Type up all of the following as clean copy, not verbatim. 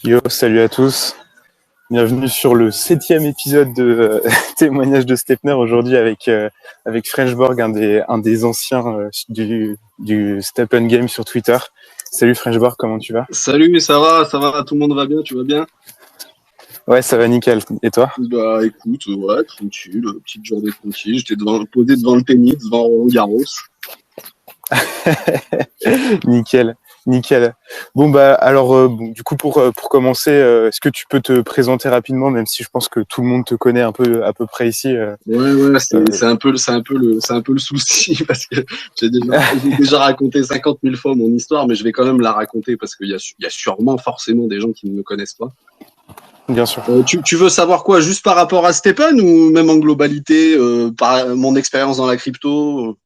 Yo, salut à tous. Bienvenue sur le 7e épisode de Témoignage de Stepner, aujourd'hui avec Frenchborg, un des anciens du Step Game sur Twitter. Salut Frenchborg, comment tu vas? Salut, ça va, tout le monde va bien, tu vas bien? Ouais, ça va nickel. Et toi? Bah écoute, ouais, tranquille, petite journée tranquille, j'étais posé devant le tennis, devant Roland-Garros. Nickel, nickel. Bon bah alors du coup pour commencer, est-ce que tu peux te présenter rapidement, même si je pense que tout le monde te connaît un peu à peu près ici. Ouais, c'est un peu le souci parce que j'ai déjà raconté 50 000 fois mon histoire, mais je vais quand même la raconter parce qu'il y a sûrement forcément des gens qui ne me connaissent pas. Bien sûr. Tu veux savoir quoi, juste par rapport à Stephen ou même en globalité, par mon expérience dans la crypto?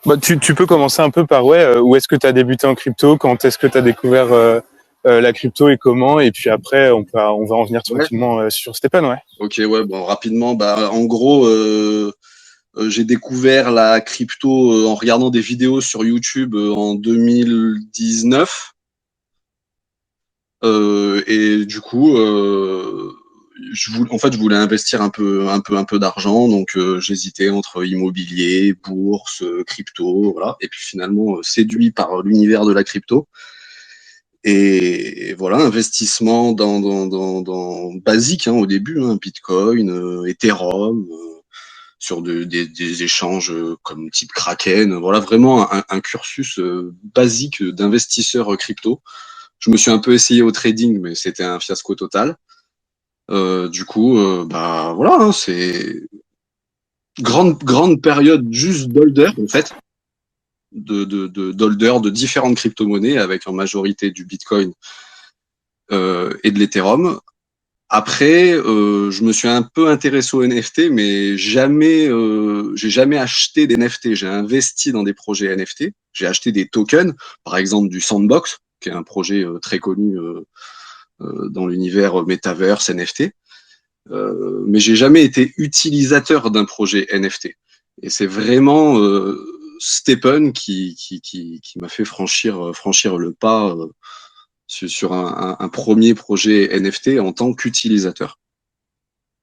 Bah, tu peux commencer un peu par où est-ce que tu as débuté en crypto, quand est-ce que tu as découvert la crypto et comment, et puis après on va en venir tranquillement sur Stephen, ouais. Ok, ouais, bon, rapidement, bah en gros, j'ai découvert la crypto en regardant des vidéos sur YouTube en 2019. Et du coup, je voulais investir un peu d'argent, donc j'hésitais entre immobilier, bourse, crypto, voilà. Et puis finalement, séduit par l'univers de la crypto. Et voilà, investissement dans basique, hein, au début, hein, Bitcoin, Ethereum, sur des échanges comme type Kraken. Voilà, vraiment un cursus basique d'investisseur crypto. Je me suis un peu essayé au trading, mais c'était un fiasco total. Du coup, bah voilà, hein, c'est grande période juste d'holder en fait, d'holder de différentes crypto-monnaies avec en majorité du Bitcoin et de l'Ethereum. Après, je me suis un peu intéressé aux NFT, mais j'ai jamais acheté des NFT. J'ai investi dans des projets NFT. J'ai acheté des tokens, par exemple du Sandbox, qui est un projet très connu dans l'univers Metaverse NFT. Mais j'ai jamais été utilisateur d'un projet NFT. Et c'est vraiment Stephen qui m'a fait franchir le pas sur un premier projet NFT en tant qu'utilisateur.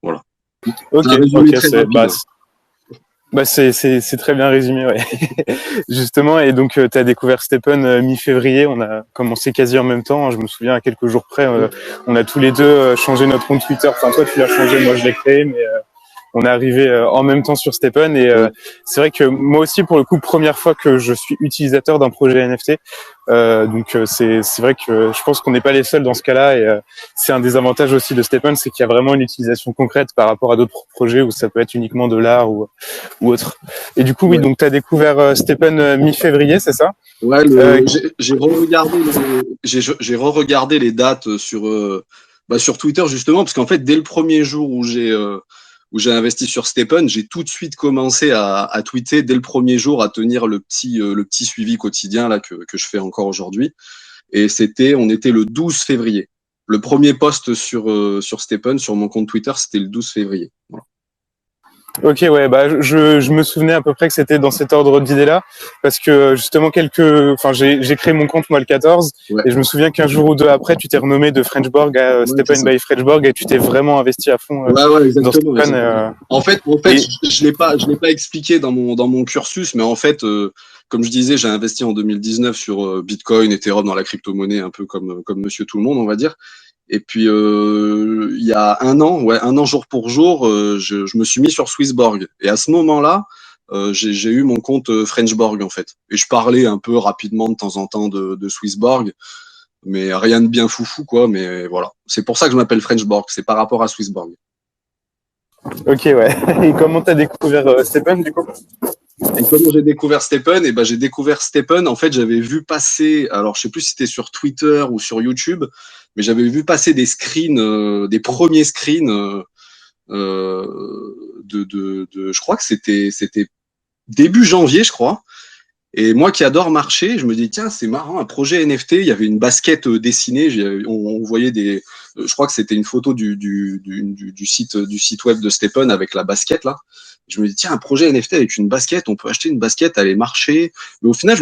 Voilà. Ok, Un résumé très rapide. c'est très bien résumé, ouais. Justement, et donc tu as découvert Stephen mi-février, on a commencé quasi en même temps, hein, je me souviens à quelques jours près, on a tous les deux changé notre compte Twitter, enfin toi tu l'as changé, moi je l'ai créé, mais on est arrivé en même temps sur Stephen, et c'est vrai que moi aussi, pour le coup, première fois que je suis utilisateur d'un projet NFT, donc c'est vrai que je pense qu'on n'est pas les seuls dans ce cas-là, et c'est un des avantages aussi de Stephen, c'est qu'il y a vraiment une utilisation concrète par rapport à d'autres projets où ça peut être uniquement de l'art ou autre. Et du coup, oui, donc tu as découvert Stephen mi-février, c'est ça? Ouais, j'ai re-regardé les dates sur Twitter justement, parce qu'en fait, dès le premier jour où j'ai investi sur Stephen, j'ai tout de suite commencé à tweeter dès le premier jour, à tenir le petit suivi quotidien là que je fais encore aujourd'hui. Et on était le 12 février. Le premier post sur Stephen, sur mon compte Twitter, c'était le 12 février. Voilà. Ok, ouais, bah je me souvenais à peu près que c'était dans cet ordre d'idée-là, parce que justement j'ai créé mon compte moi le 14, Ouais. et je me souviens qu'un jour ou deux après, tu t'es renommé de Frenchborg à Stephen by Frenchborg, et tu t'es vraiment investi à fond dans Exactement. Stephen. En fait, je l'ai pas expliqué dans mon cursus, mais en fait, comme je disais, j'ai investi en 2019 sur Bitcoin, Ethereum, dans la crypto-monnaie, un peu comme Monsieur Tout le Monde, on va dire. Et puis il y a un an jour pour jour, je me suis mis sur Swissborg. Et à ce moment-là, j'ai eu mon compte Frenchborg en fait. Et je parlais un peu rapidement de temps en temps de Swissborg, mais rien de bien foufou quoi. Mais voilà, c'est pour ça que je m'appelle Frenchborg. C'est par rapport à Swissborg. Ok, ouais. Et comment t'as découvert Stephen du coup? Et comment j'ai découvert Stephen? Et ben j'ai découvert Stephen. En fait, j'avais vu passer. Alors, je sais plus si c'était sur Twitter ou sur YouTube, mais j'avais vu passer des screens, des premiers screens je crois que c'était début janvier, je crois. Et moi qui adore marcher, je me dis tiens c'est marrant, un projet NFT. Il y avait une basket dessinée. On voyait je crois que c'était une photo du site web de Stephen avec la basket là. Je me dis tiens un projet NFT avec une basket, on peut acheter une basket, aller marcher. Mais au final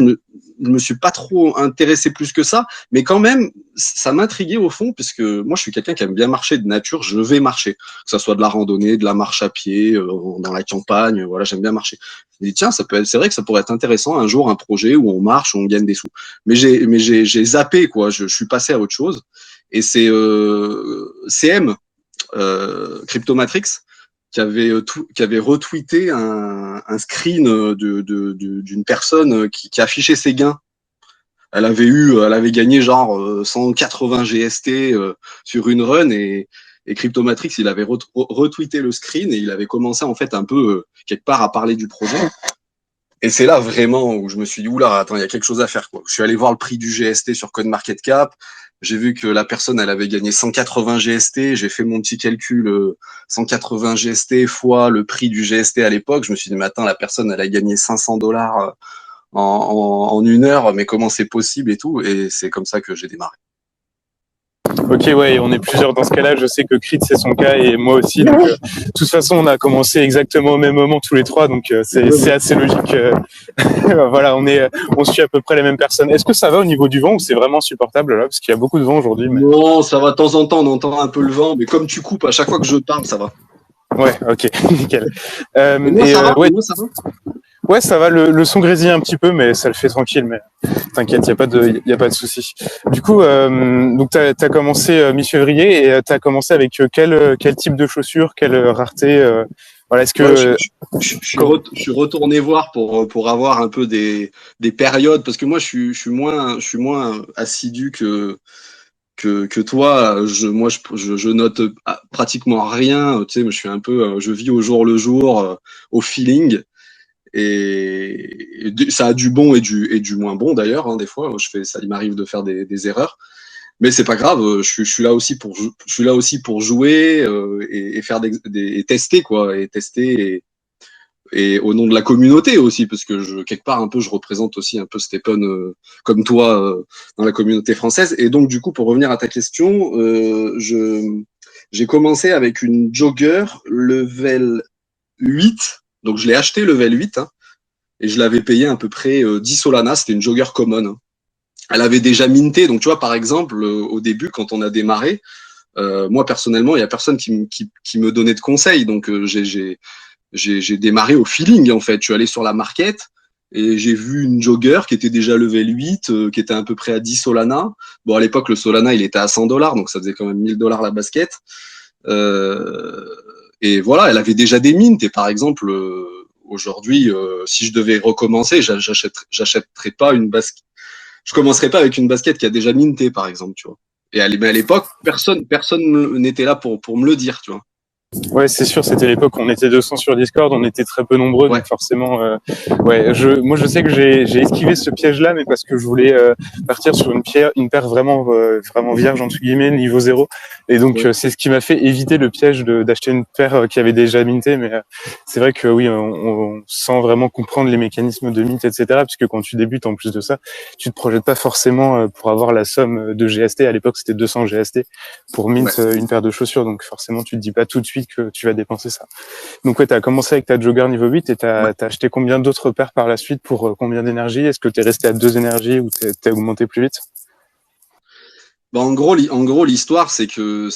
me suis pas trop intéressé plus que ça, mais quand même, ça m'intriguait au fond, puisque moi, je suis quelqu'un qui aime bien marcher de nature, je vais marcher, que ça soit de la randonnée, de la marche à pied, dans la campagne, voilà, j'aime bien marcher. Je me dis, tiens, c'est vrai que ça pourrait être intéressant un jour, un projet où on marche, où on gagne des sous. Mais j'ai zappé, quoi, je suis passé à autre chose, et c'est CM, Cryptomatrix, qui avait retweeté un screen d'une personne qui affichait ses gains. Elle avait gagné genre 180 GST sur une run et Cryptomatrix, il avait retweeté le screen et il avait commencé en fait un peu quelque part à parler du projet. Et c'est là vraiment où je me suis dit, oula, attends, il y a quelque chose à faire, quoi. Je suis allé voir le prix du GST sur CoinMarketCap. J'ai vu que la personne, elle avait gagné 180 GST. J'ai fait mon petit calcul, 180 GST fois le prix du GST à l'époque. Je me suis dit, mais attends, la personne, elle a gagné 500 dollars en une heure, mais comment c'est possible et tout. Et c'est comme ça que j'ai démarré. Ok, ouais, on est plusieurs dans ce cas-là. Je sais que Crit, c'est son cas et moi aussi. Donc, de toute façon, on a commencé exactement au même moment tous les trois. Donc, c'est assez logique. Voilà, on suit à peu près les mêmes personnes. Est-ce que ça va au niveau du vent ou c'est vraiment supportable là? Parce qu'il y a beaucoup de vent aujourd'hui. Mais... Non, ça va de temps en temps, on entend un peu le vent, mais comme tu coupes à chaque fois que je parle, ça va. Ouais, ok, nickel. Moi, ça va, ouais. moi, ça va. Ouais, ça va, le son grésille un petit peu, mais ça le fait tranquille, mais t'inquiète, y a pas de souci. Du coup, donc t'as commencé mi-février et t'as commencé avec quel type de chaussures, quelle rareté, voilà, est-ce que... Ouais, je suis retourné voir pour avoir un peu des périodes, parce que moi, je suis moins assidu que toi. Je note pratiquement rien, tu sais, je suis un peu, je vis au jour le jour, au feeling. Et ça a du bon et du moins bon d'ailleurs, hein, des fois. Il m'arrive de faire des erreurs, mais c'est pas grave. Je suis là aussi pour jouer et faire et tester quoi, et tester et au nom de la communauté aussi, parce que quelque part un peu je représente aussi un peu Stephen comme toi dans la communauté française. Et donc du coup pour revenir à ta question, j'ai commencé avec une jogger level 8. Donc je l'ai acheté level 8 hein, et je l'avais payé à peu près 10 Solana, c'était une jogger common. Hein. Elle avait déjà minté, donc tu vois par exemple au début quand on a démarré, moi personnellement il y a personne qui me donnait de conseils, donc j'ai démarré au feeling en fait. Je suis allé sur la market et j'ai vu une jogger qui était déjà level 8, qui était à peu près à 10 Solana. Bon à l'époque le Solana il était à 100 dollars, donc ça faisait quand même 1000 dollars la basket. Et voilà, elle avait déjà des mints. Et par exemple, aujourd'hui, si je devais recommencer, j'achèterais pas une basket. Je commencerais pas avec une basket qui a déjà minté, par exemple, tu vois. Mais à l'époque, personne n'était là pour me le dire, tu vois. Ouais, c'est sûr, c'était l'époque où on était 200 sur Discord, on était très peu nombreux, Ouais. donc forcément, ouais, moi je sais que j'ai esquivé ce piège-là, mais parce que je voulais partir sur une paire vraiment vierge entre guillemets, niveau 0, et donc Ouais. c'est ce qui m'a fait éviter le piège d'acheter une paire qui avait déjà minté, mais c'est vrai que oui, on sent vraiment comprendre les mécanismes de mint, etc., puisque quand tu débutes, en plus de ça, tu te projettes pas forcément pour avoir la somme de GST. À l'époque, c'était 200 GST pour mint une paire de chaussures, donc forcément, tu te dis pas tout de suite que tu vas dépenser ça. Donc ouais, tu as commencé avec ta jogger niveau 8 et tu as acheté combien d'autres paires par la suite pour combien d'énergie? Est-ce que tu es resté à 2 énergies ou t'es augmenté plus vite? Bah, en gros, l'histoire, c'est que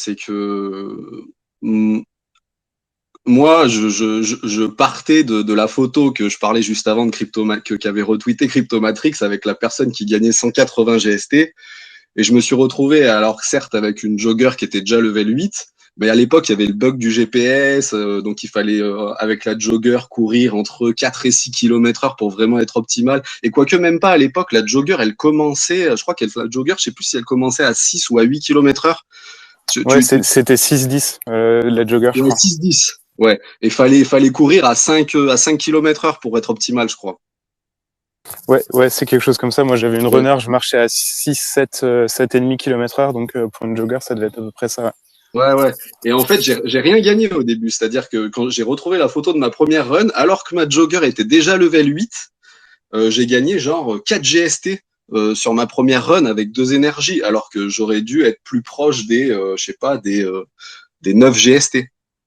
moi, je partais de la photo que je parlais juste avant de qu'avait retweeté Cryptomatrix avec la personne qui gagnait 180 GST. Et je me suis retrouvé, alors certes, avec une jogger qui était déjà level 8, mais à l'époque, il y avait le bug du GPS, donc il fallait, avec la jogger, courir entre 4 et 6 km/h pour vraiment être optimal. Et quoique même pas à l'époque, la jogger, elle commençait, je crois la jogger, je sais plus si elle commençait à 6 ou à 8 km/h. Ouais, c'était 6-10, la jogger, je crois. 6-10. Ouais. Et fallait courir à 5 km/h pour être optimal, je crois. Ouais, c'est quelque chose comme ça. Moi, j'avais une runner, je marchais à 7,5 km/h, donc pour une jogger, ça devait être à peu près ça. Ouais. Et en fait, j'ai rien gagné au début. C'est-à-dire que quand j'ai retrouvé la photo de ma première run, alors que ma jogger était déjà level 8, j'ai gagné genre 4 GST sur ma première run avec 2 énergies, alors que j'aurais dû être plus proche des, je sais pas, des 9 GST.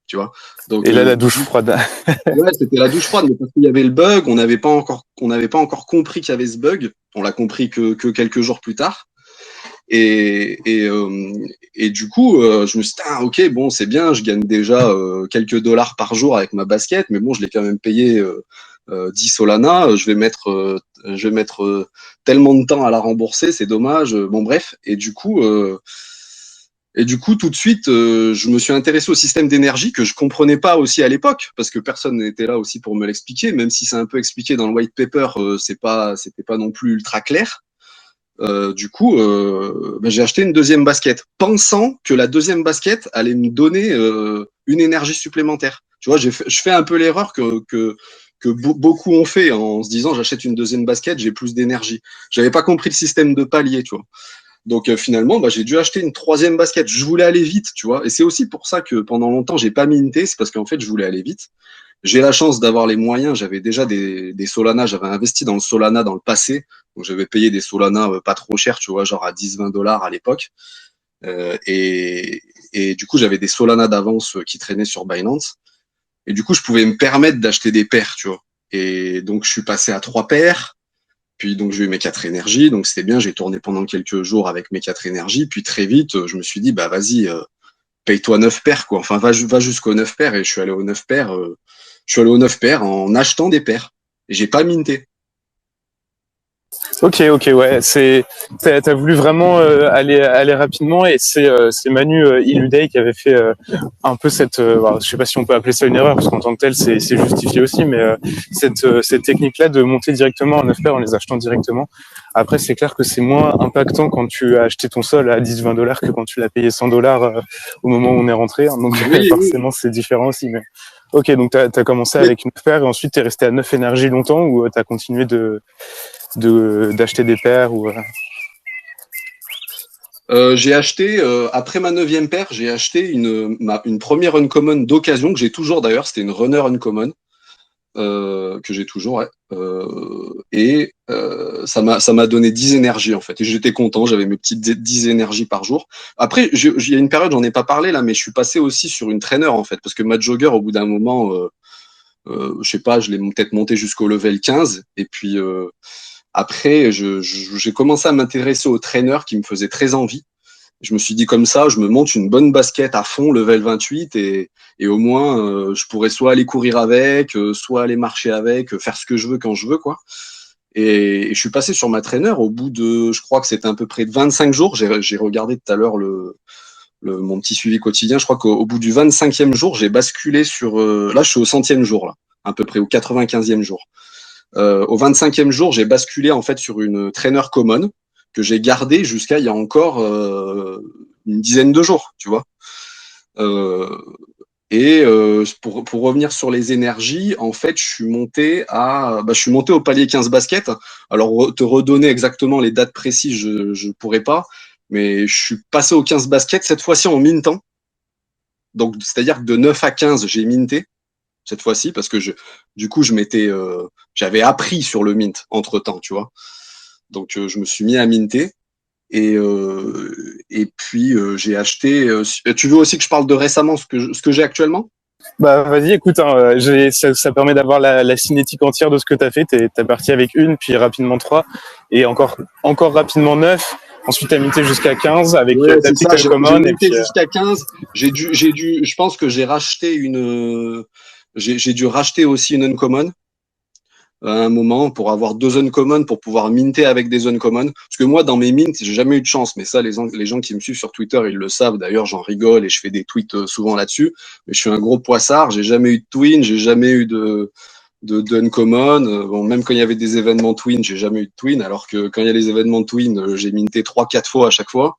tu vois. Donc, Et là, la douche froide. ouais, c'était la douche froide, mais parce qu'il y avait le bug, on n'avait pas encore compris qu'il y avait ce bug. On l'a compris que quelques jours plus tard. Et du coup, je me suis dit, ah, ok, bon, c'est bien, je gagne déjà quelques dollars par jour avec ma basket, mais bon, je l'ai quand même payé 10 Solana, je vais mettre tellement de temps à la rembourser, c'est dommage. Bon, bref, et du coup, tout de suite, je me suis intéressé au système d'énergie que je comprenais pas aussi à l'époque, parce que personne n'était là aussi pour me l'expliquer, même si c'est un peu expliqué dans le white paper, c'était pas non plus ultra clair. J'ai acheté une deuxième basket, pensant que la deuxième basket allait me donner une énergie supplémentaire. Tu vois, je fais un peu l'erreur que beaucoup ont fait en se disant j'achète une deuxième basket, j'ai plus d'énergie. J'avais pas compris le système de palier, tu vois. Donc finalement, j'ai dû acheter une troisième basket. Je voulais aller vite, tu vois. Et c'est aussi pour ça que pendant longtemps, j'ai pas minté, c'est parce qu'en fait, je voulais aller vite. J'ai la chance d'avoir les moyens. J'avais déjà des Solana. J'avais investi dans le Solana dans le passé. Donc, j'avais payé des Solana pas trop cher, tu vois, genre à 10-20 $ à l'époque. Et du coup, j'avais des Solana d'avance qui traînaient sur Binance. Et du coup, je pouvais me permettre d'acheter des paires, tu vois. Et donc, je suis passé à 3 paires. Puis, donc, j'ai eu mes 4 énergies. Donc, c'était bien. J'ai tourné pendant quelques jours avec mes 4 énergies. Puis, très vite, je me suis dit, bah, vas-y, paye-toi 9 paires, quoi. Enfin, va jusqu'aux 9 paires. Et je suis allé aux 9 paires. Je suis allé aux 9 paires en achetant des paires. Et j'ai pas minté. Ok, ouais, t'as voulu vraiment aller rapidement et c'est Manu Iludei qui avait fait un peu je sais pas si on peut appeler ça une erreur parce qu'en tant que tel c'est justifié aussi, mais cette technique-là de monter directement en 9 paires en les achetant directement. Après, c'est clair que c'est moins impactant quand tu as acheté ton sol à 10-20 $ que quand tu l'as payé 100 $ au moment où on est rentré. Hein, donc Oui, forcément, c'est différent aussi. Mais ok, donc t'as commencé oui. avec 9 paires et ensuite t'es resté à 9 énergies longtemps ou t'as continué d'acheter des paires ou J'ai acheté, après ma neuvième paire, j'ai acheté une première uncommon d'occasion que j'ai toujours d'ailleurs. C'était une runner uncommon que j'ai toujours. Ouais. Ça m'a donné 10 énergies en fait. Et j'étais content. J'avais mes petites 10 énergies par jour. Après, il y a une période, j'en ai pas parlé là, mais je suis passé aussi sur une trainer en fait, parce que ma jogger, au bout d'un moment, je sais pas, je l'ai peut-être monté jusqu'au level 15. Et puis après, j'ai commencé à m'intéresser aux trainers qui me faisaient très envie. Je me suis dit comme ça, je me monte une bonne basket à fond, level 28, et au moins, je pourrais soit aller courir avec, soit aller marcher avec, faire ce que je veux quand je veux, quoi. Et je suis passé sur ma trainer au bout de, je crois que c'était à peu près de 25 jours. J'ai regardé tout à l'heure mon petit suivi quotidien. Je crois qu'au bout du 25e jour, j'ai basculé sur, là, je suis au 100e jour, là, à peu près au 95e jour. Au 25e jour, j'ai basculé en fait sur une trainer common que j'ai gardée jusqu'à il y a encore une dizaine de jours, tu vois. Euh, pour revenir sur les énergies, en fait, je suis monté au palier 15 baskets. Alors, te redonner exactement les dates précises, je pourrais pas, mais je suis passé au 15 baskets, cette fois-ci en mintant. Donc, c'est-à-dire que de 9 à 15, j'ai minté cette fois-ci parce que du coup, j'avais appris sur le mint entre temps, tu vois. Donc, je me suis mis à minter et puis j'ai acheté. Tu veux aussi que je parle de récemment ce que j'ai actuellement? bah vas-y, écoute, hein, ça permet d'avoir la cinétique entière de ce que t'as fait. T'as parti avec une, puis rapidement 3, et encore rapidement 9. Ensuite, t'as minté jusqu'à 15 avec Ouais, ta c'est petite ça. J'ai uncommon, et minté puis jusqu'à 15. Je pense que j'ai racheté j'ai dû racheter aussi une uncommon à un moment pour avoir 2 uncommon pour pouvoir minter avec des uncommon. Parce que moi, dans mes mints, j'ai jamais eu de chance. Mais ça, les gens qui me suivent sur Twitter, ils le savent. D'ailleurs, j'en rigole et je fais des tweets souvent là-dessus. Mais je suis un gros poissard. J'ai jamais eu de twin. J'ai jamais eu de uncommon. Bon, même quand il y avait des événements twin, j'ai jamais eu de twin. Alors que quand il y a les événements twin, j'ai minté 3-4 fois à chaque fois.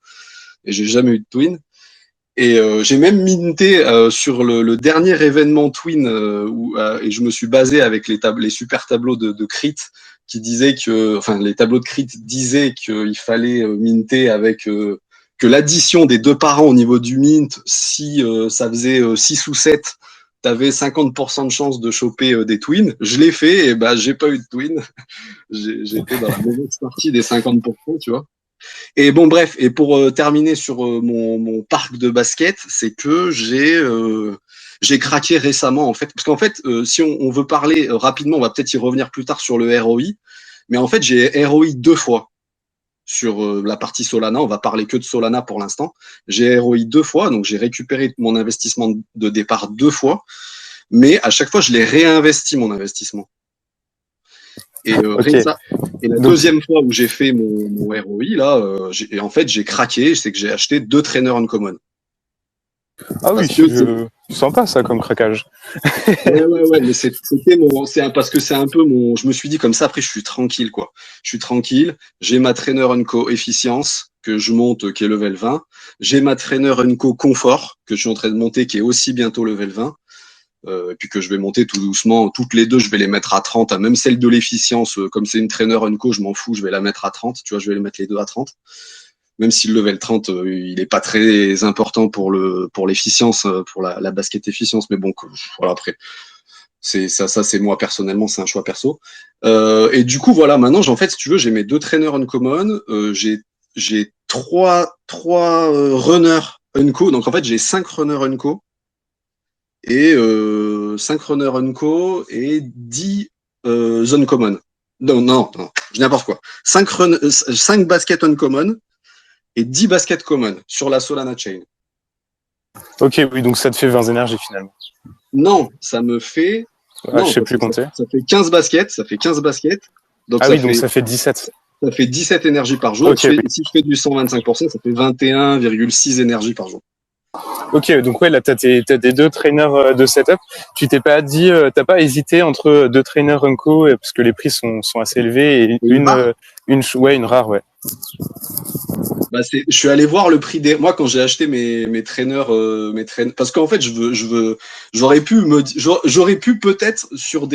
Et j'ai jamais eu de twin. Et j'ai même minté sur le dernier événement Twin et je me suis basé avec les super tableaux de crit qui disaient les tableaux de crit disaient qu'il fallait minter avec que l'addition des deux parents au niveau du mint, si ça faisait 6 ou 7, t'avais 50% de chance de choper des twins. Je l'ai fait et j'ai pas eu de twin. J'étais dans la mauvaise partie des 50%, tu vois. Et bon, bref, et pour terminer sur mon parc de basket, c'est que j'ai craqué récemment en fait, parce qu'en fait, si on veut parler rapidement, on va peut-être y revenir plus tard sur le ROI, mais en fait, j'ai ROI 2 fois sur la partie Solana. On va parler que de Solana pour l'instant. J'ai ROI 2 fois, donc j'ai récupéré mon investissement de départ 2 fois, mais à chaque fois, je l'ai réinvesti mon investissement. Et, Ok. et la Donc, deuxième fois où j'ai fait mon ROI, là, en fait, j'ai craqué, c'est que j'ai acheté 2 trainers uncommon. ah oui, Parce que sympa ça comme craquage. ouais, mais parce que c'est un peu mon, je me suis dit comme ça, après, je suis tranquille, quoi. Je suis tranquille. J'ai ma trainer unco efficience que je monte, qui est level 20. J'ai ma trainer unco confort que je suis en train de monter, qui est aussi bientôt level 20. Et puis que je vais monter tout doucement. Toutes les deux, je vais les mettre à 30. Même celle de l'efficience, comme c'est une trainer unco, je m'en fous, je vais la mettre à 30. Tu vois, je vais les mettre les deux à 30. Même si le level 30, il est pas très important pour l'efficience, pour la basket efficience. Mais bon, voilà, après, ça, c'est moi personnellement, c'est un choix perso. Et du coup, voilà, maintenant, en fait, si tu veux, j'ai mes 2 trainers uncommon, j'ai trois runners unco. Donc, en fait, j'ai 5 runners unco et 5 runners unco et 10 zone common. Non, je dis n'importe quoi. 5 baskets uncommon et 10 baskets common sur la Solana Chain. Ok, oui, donc ça te fait 20 énergies finalement. Non, ça me fait. Ah, je Non, sais parce plus que compter. ça fait 15 baskets. Ça fait 15 baskets. Donc Ah oui, donc ça fait 17. ça fait 17 énergies par jour. Ok, oui. Si je fais du 125%, ça fait 21,6 énergies par jour. Ok, donc ouais, là, t'as tes 2 trainers de setup. Tu t'es pas dit, t'as pas hésité entre 2 trainers Unco, parce que les prix sont assez élevés, et Et une rare. une rare, ouais. Bah je suis allé voir le prix des. Moi, quand j'ai acheté mes trainers, parce qu'en fait, j'aurais pu peut-être sur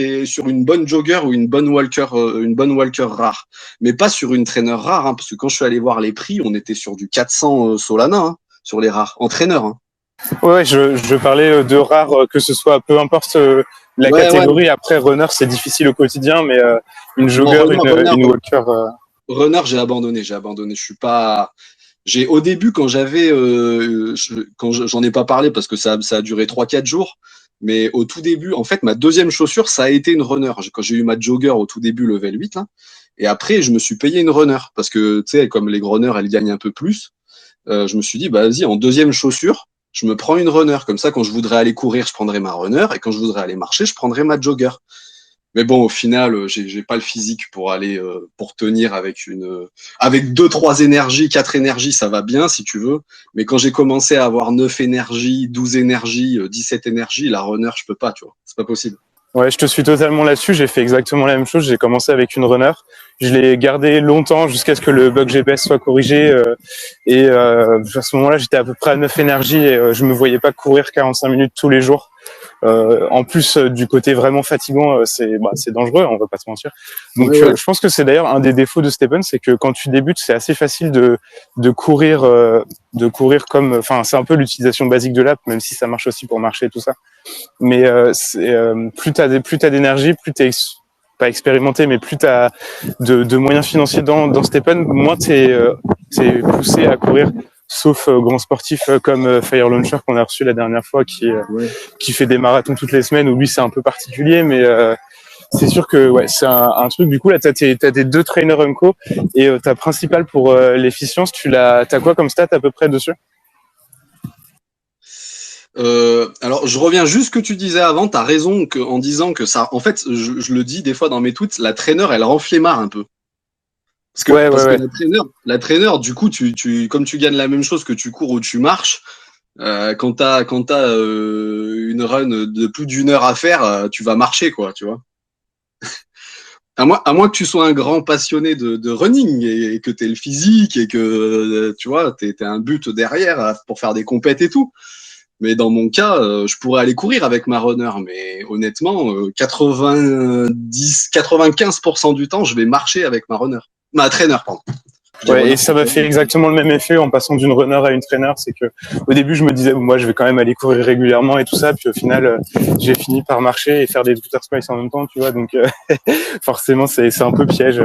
une bonne jogger ou une bonne walker rare, mais pas sur une trainer rare, hein, parce que quand je suis allé voir les prix, on était sur du 400 Solana, hein, sur les rares en trainer. Hein. Ouais, je parlais de rares, que ce soit, peu importe la Ouais. catégorie. Après, runner, c'est difficile au quotidien, mais une Non, jogger, une walker. runner, j'ai abandonné. Je suis pas. Au début, quand j'en ai pas parlé parce que ça a duré 3-4 jours, mais au tout début, en fait, ma deuxième chaussure, ça a été une runner. Quand j'ai eu ma jogger au tout début, level 8, là, et après, je me suis payé une runner parce que, tu sais, comme les runners, elles gagnent un peu plus, je me suis dit, bah, vas-y, en deuxième chaussure, je me prends une runner. Comme ça, quand je voudrais aller courir, je prendrai ma runner, et quand je voudrais aller marcher, je prendrai ma jogger. Mais bon, au final, j'ai pas le physique pour aller pour tenir avec 2-3 énergies, 4 énergies, ça va bien si tu veux. Mais quand j'ai commencé à avoir 9 énergies, 12 énergies, 17 énergies, la runner, je peux pas, tu vois. C'est pas possible. Ouais, je te suis totalement là-dessus. J'ai fait exactement la même chose. J'ai commencé avec une runner. Je l'ai gardée longtemps jusqu'à ce que le bug GPS soit corrigé. Et à ce moment-là, j'étais à peu près à 9 énergies et je me voyais pas courir 45 minutes tous les jours. En plus du côté vraiment fatigant, c'est dangereux, on va pas se mentir. Donc Ouais. je pense que c'est d'ailleurs un des défauts de Steppen, c'est que quand tu débutes, c'est assez facile de courir comme, enfin c'est un peu l'utilisation basique de l'app, même si ça marche aussi pour marcher et tout ça. Mais plus t'as d'énergie, plus t'es pas expérimenté, mais plus t'as de moyens financiers dans Steppen, moins t'es poussé à courir. Sauf grand sportif comme Fire Launcher qu'on a reçu la dernière fois, qui fait des marathons toutes les semaines, où lui c'est un peu particulier, mais c'est sûr que ouais, c'est un truc. Du coup là, t'as tes 2 trainers Unco, et ta principale pour l'efficience, t'as quoi comme stat à peu près dessus? Alors, je reviens juste ce que tu disais avant. T'as raison en disant que ça. En fait, je le dis des fois dans mes tweets, la trainer, elle rend flemmard un peu. Parce que Ouais. la trainer, du coup, comme tu gagnes la même chose que tu cours ou tu marches, quand t'as une run de plus d'une heure à faire, tu vas marcher, quoi, tu vois. À moins que tu sois un grand passionné de running et que t'aies le physique et que, tu vois, t'aies un but derrière pour faire des compètes et tout. Mais dans mon cas, je pourrais aller courir avec ma runner, mais honnêtement, 95% du temps, je vais marcher avec ma runner. Ma trainer, pardon. Je dis Ouais, runner, et ça c'est m'a fait exactement le même effet en passant d'une runner à une trainer. C'est que au début, je me disais, moi, je vais quand même aller courir régulièrement et tout ça. Puis au final, j'ai fini par marcher et faire des Twitter Space en même temps, tu vois. Donc forcément, c'est un peu piège.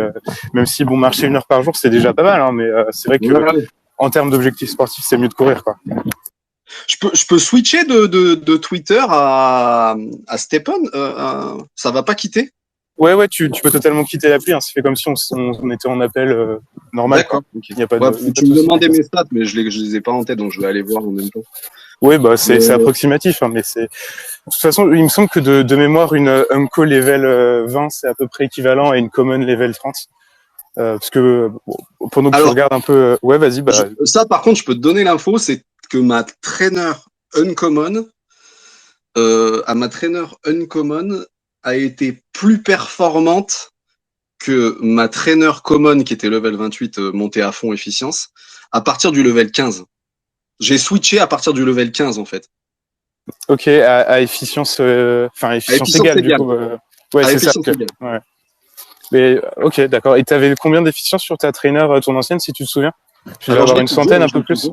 Même si bon, marcher 1 heure par jour, c'est déjà pas mal, hein, mais c'est vrai que ouais. en termes d'objectifs sportifs, c'est mieux de courir, quoi. Je peux switcher de Twitter à Stepen, ça va pas quitter? Ouais, tu peux totalement quitter l'appli, hein. C'est fait comme si on était en appel normal, quoi. D'accord. Il n'y a pas Ouais, de, y a pas tu de me souci. demandais mes stats, mais je les ai pas en tête, donc je vais aller voir en même temps. Oui, bah Mais, c'est approximatif, hein, mais c'est. De toute façon, il me semble que de mémoire, une Unco level 20, c'est à peu près équivalent à une Common level 30. Parce que bon, pendant que tu alors, regardes un peu, ouais, vas-y, bah. ça, par contre, je peux te donner l'info, c'est que ma trainer Uncommon, ma trainer Uncommon a été plus performante que ma trainer Common, qui était level 28, montée à fond efficience, à partir du level 15. J'ai switché à partir du level 15, en fait. Ok, à efficience, enfin À efficience efficience égale, du égale. coup. Ouais, À c'est ça. efficience Okay. égale. Ouais. Mais ok, d'accord. Et t'avais combien d'efficience sur ta trainer, ton ancienne, si tu te souviens? Tu devais Alors, je avoir l'ai une toujours, centaine, un peu plus.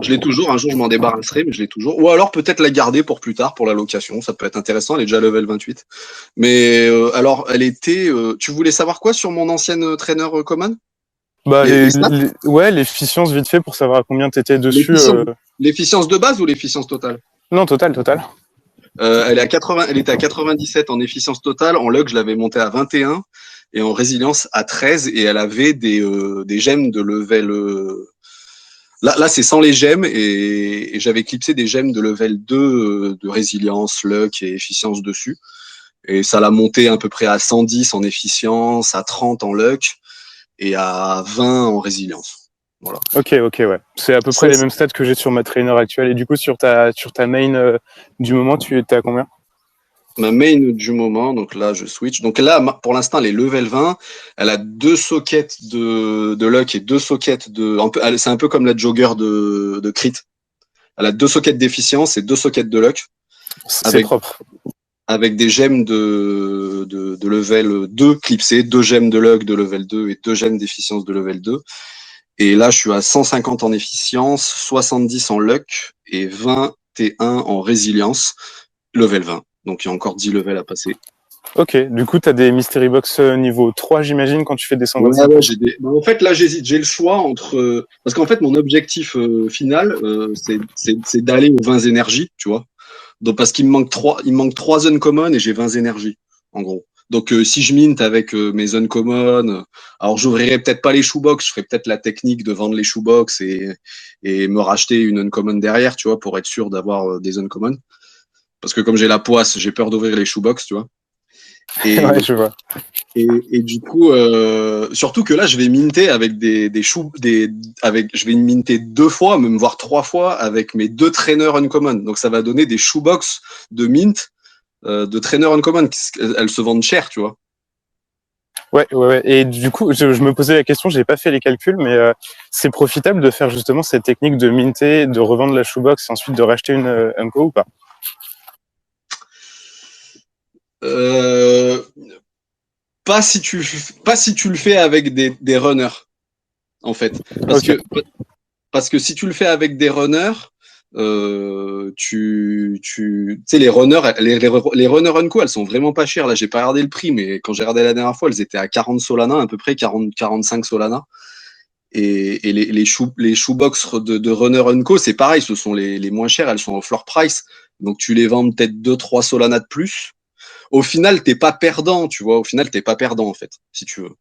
Je l'ai toujours. Un jour, je m'en débarrasserai, mais je l'ai toujours. Ou alors, peut-être la garder pour plus tard, pour la location. Ça peut être intéressant. Elle est déjà level 28. Mais alors, elle était. Tu voulais savoir quoi sur mon ancienne trainer Common? Bah, Les stats? ouais, l'efficience vite fait pour savoir à combien t'étais dessus. L'efficience de base ou l'efficience totale? Non, total. Elle est à 80, elle était à 97 en efficience totale. En log, je l'avais montée à 21 et en résilience à 13. Et elle avait des gemmes de level. Là c'est sans les gemmes et j'avais clipsé des gemmes de level 2 de résilience, luck et efficience dessus. Et ça l'a monté à peu près à 110 en efficience, à 30 en luck et à 20 en résilience. Voilà. Ok, ouais. C'est à peu près Ça, les mêmes stats que j'ai sur ma trainer actuelle. Et du coup, sur ta main du moment, tu étais à combien? ma main du moment, donc là je switch. Donc là, pour l'instant, elle est level 20. Elle a 2 sockets de luck et 2 sockets de. C'est un peu comme la jogger de crit. Elle a 2 sockets d'efficience et 2 sockets de luck. C'est Avec propre. avec des gemmes de level 2 clipsées, 2 gemmes de luck de level 2 et 2 gemmes d'efficience de level 2. Et là, je suis à 150 en efficience, 70 en luck et 21 en résilience, level 20. Donc, il y a encore 10 levels à passer. Ok, du coup, t'as des Mystery Box niveau 3, j'imagine, quand tu fais des Ouais, 125%. En fait, là, j'hésite. J'ai le choix entre. Parce qu'en fait, mon objectif final, c'est d'aller aux 20 énergies, tu vois. Donc, parce il me manque 3 uncommon et j'ai 20 énergies, en gros. Donc, si je mint avec mes uncommon, alors j'ouvrirai peut-être pas les shoebox, je ferai peut-être la technique de vendre les shoebox et me racheter une uncommon derrière, tu vois, pour être sûr d'avoir des uncommon. Parce que comme j'ai la poisse, j'ai peur d'ouvrir les shoebox, tu vois. Et, Ouais, je vois. et du coup, surtout que là, je vais minter avec je vais minter 2 fois, même voire 3 fois avec mes 2 trainers uncommon. Donc, ça va donner des shoebox de mint de trainers uncommon. Elles se vendent cher, tu vois. Ouais. Et du coup, je me posais la question, j'ai pas fait les calculs, mais c'est profitable de faire justement cette technique de minter, de revendre la shoebox et ensuite de racheter une Unco ou pas? Euh, pas si tu le fais avec des runners, en fait. Ok. Parce que si tu le fais avec des runners, tu sais, les runners, les runners Unco, elles sont vraiment pas chères. Là, j'ai pas regardé le prix, mais quand j'ai regardé la dernière fois, elles étaient à 40 Solana, à peu près 45 Solana. Et les shoebox de Runner Co, c'est pareil, ce sont les moins chères, elles sont au floor price. Donc tu les vends peut-être 2-3 Solana de plus. Au final, t'es pas perdant, tu vois. Au final, t'es pas perdant, en fait, si tu veux.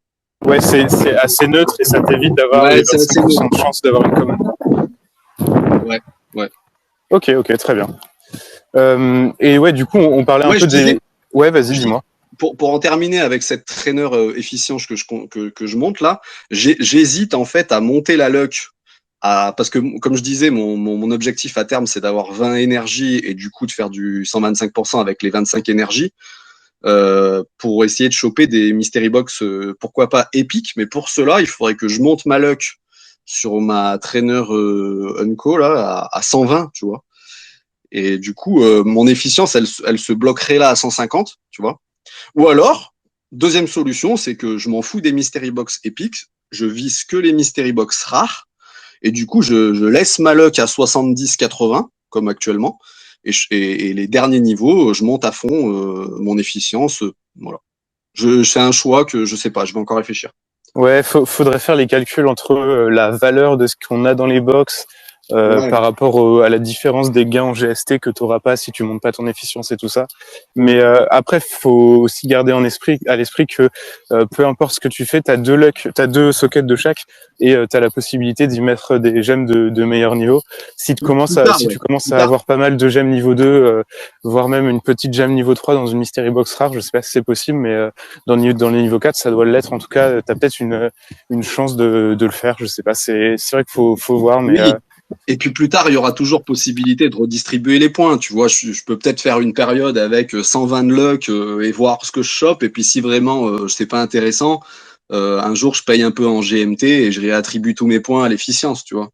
Ouais, c'est assez neutre et ça t'évite d'avoir Ouais, les c'est assez neutre. 25% de chance d'avoir une commande. Ouais, ouais. Ok, très bien. Et ouais, du coup, on parlait un Ouais, peu je disais, des. Ouais, vas-y, je dis, dis-moi. pour en terminer avec cette trainer efficience que je monte là, j'hésite en fait à monter la luck. Parce que, comme je disais, mon objectif à terme, c'est d'avoir 20 énergies et du coup de faire du 125% avec les 25 énergies. Pour essayer de choper des mystery box, pourquoi pas épiques, mais pour cela, il faudrait que je monte ma luck sur ma trainer Unco là à 120, tu vois. Et du coup, mon efficience, elle se bloquerait là à 150, tu vois. Ou alors, deuxième solution, c'est que je m'en fous des mystery box épiques, je vise que les mystery box rares, et du coup, je laisse ma luck à 70-80, comme actuellement, et les derniers niveaux, je monte à fond mon efficience, voilà. C'est un choix que je sais pas, je vais encore réfléchir. Ouais, faudrait faire les calculs entre la valeur de ce qu'on a dans les box, par rapport à la différence des gains en GST que tu n'auras pas si tu montes pas ton efficience et tout ça. Mais après, faut aussi garder à l'esprit que peu importe ce que tu fais, tu as deux sockets de chaque et tu as la possibilité d'y mettre des gemmes de meilleur niveau. Si tu commences à avoir pas mal de gemmes niveau 2, voire même une petite gemme niveau 3 dans une Mystery Box rare, je sais pas si c'est possible, mais dans les niveaux 4, ça doit l'être. En tout cas, tu as peut-être une chance de le faire. Je sais pas. C'est vrai qu'il faut voir, mais oui. Et puis plus tard, il y aura toujours possibilité de redistribuer les points. Tu vois, je peux peut-être faire une période avec 120 de luck et voir ce que je chope. Et puis si vraiment c'est pas intéressant, un jour je paye un peu en GMT et je réattribue tous mes points à l'efficience, tu vois.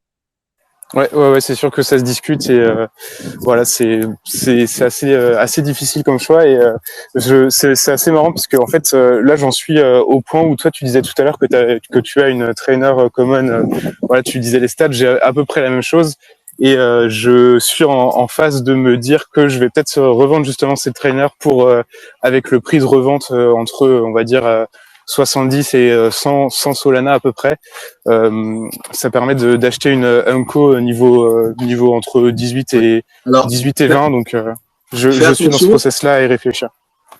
Ouais, c'est sûr que ça se discute et voilà, c'est assez difficile comme choix et c'est assez marrant parce que en fait là j'en suis au point où toi tu disais tout à l'heure que tu as une trainer common, voilà, tu disais les stats, j'ai à peu près la même chose et je suis en phase de me dire que je vais peut-être revendre justement cette trainer pour avec le prix de revente entre on va dire 70 et 100 Solana à peu près. Ça permet d'acheter une Unco niveau entre 18 et Alors, 18 et 20. Donc, je suis dans ce attention, process-là et réfléchir.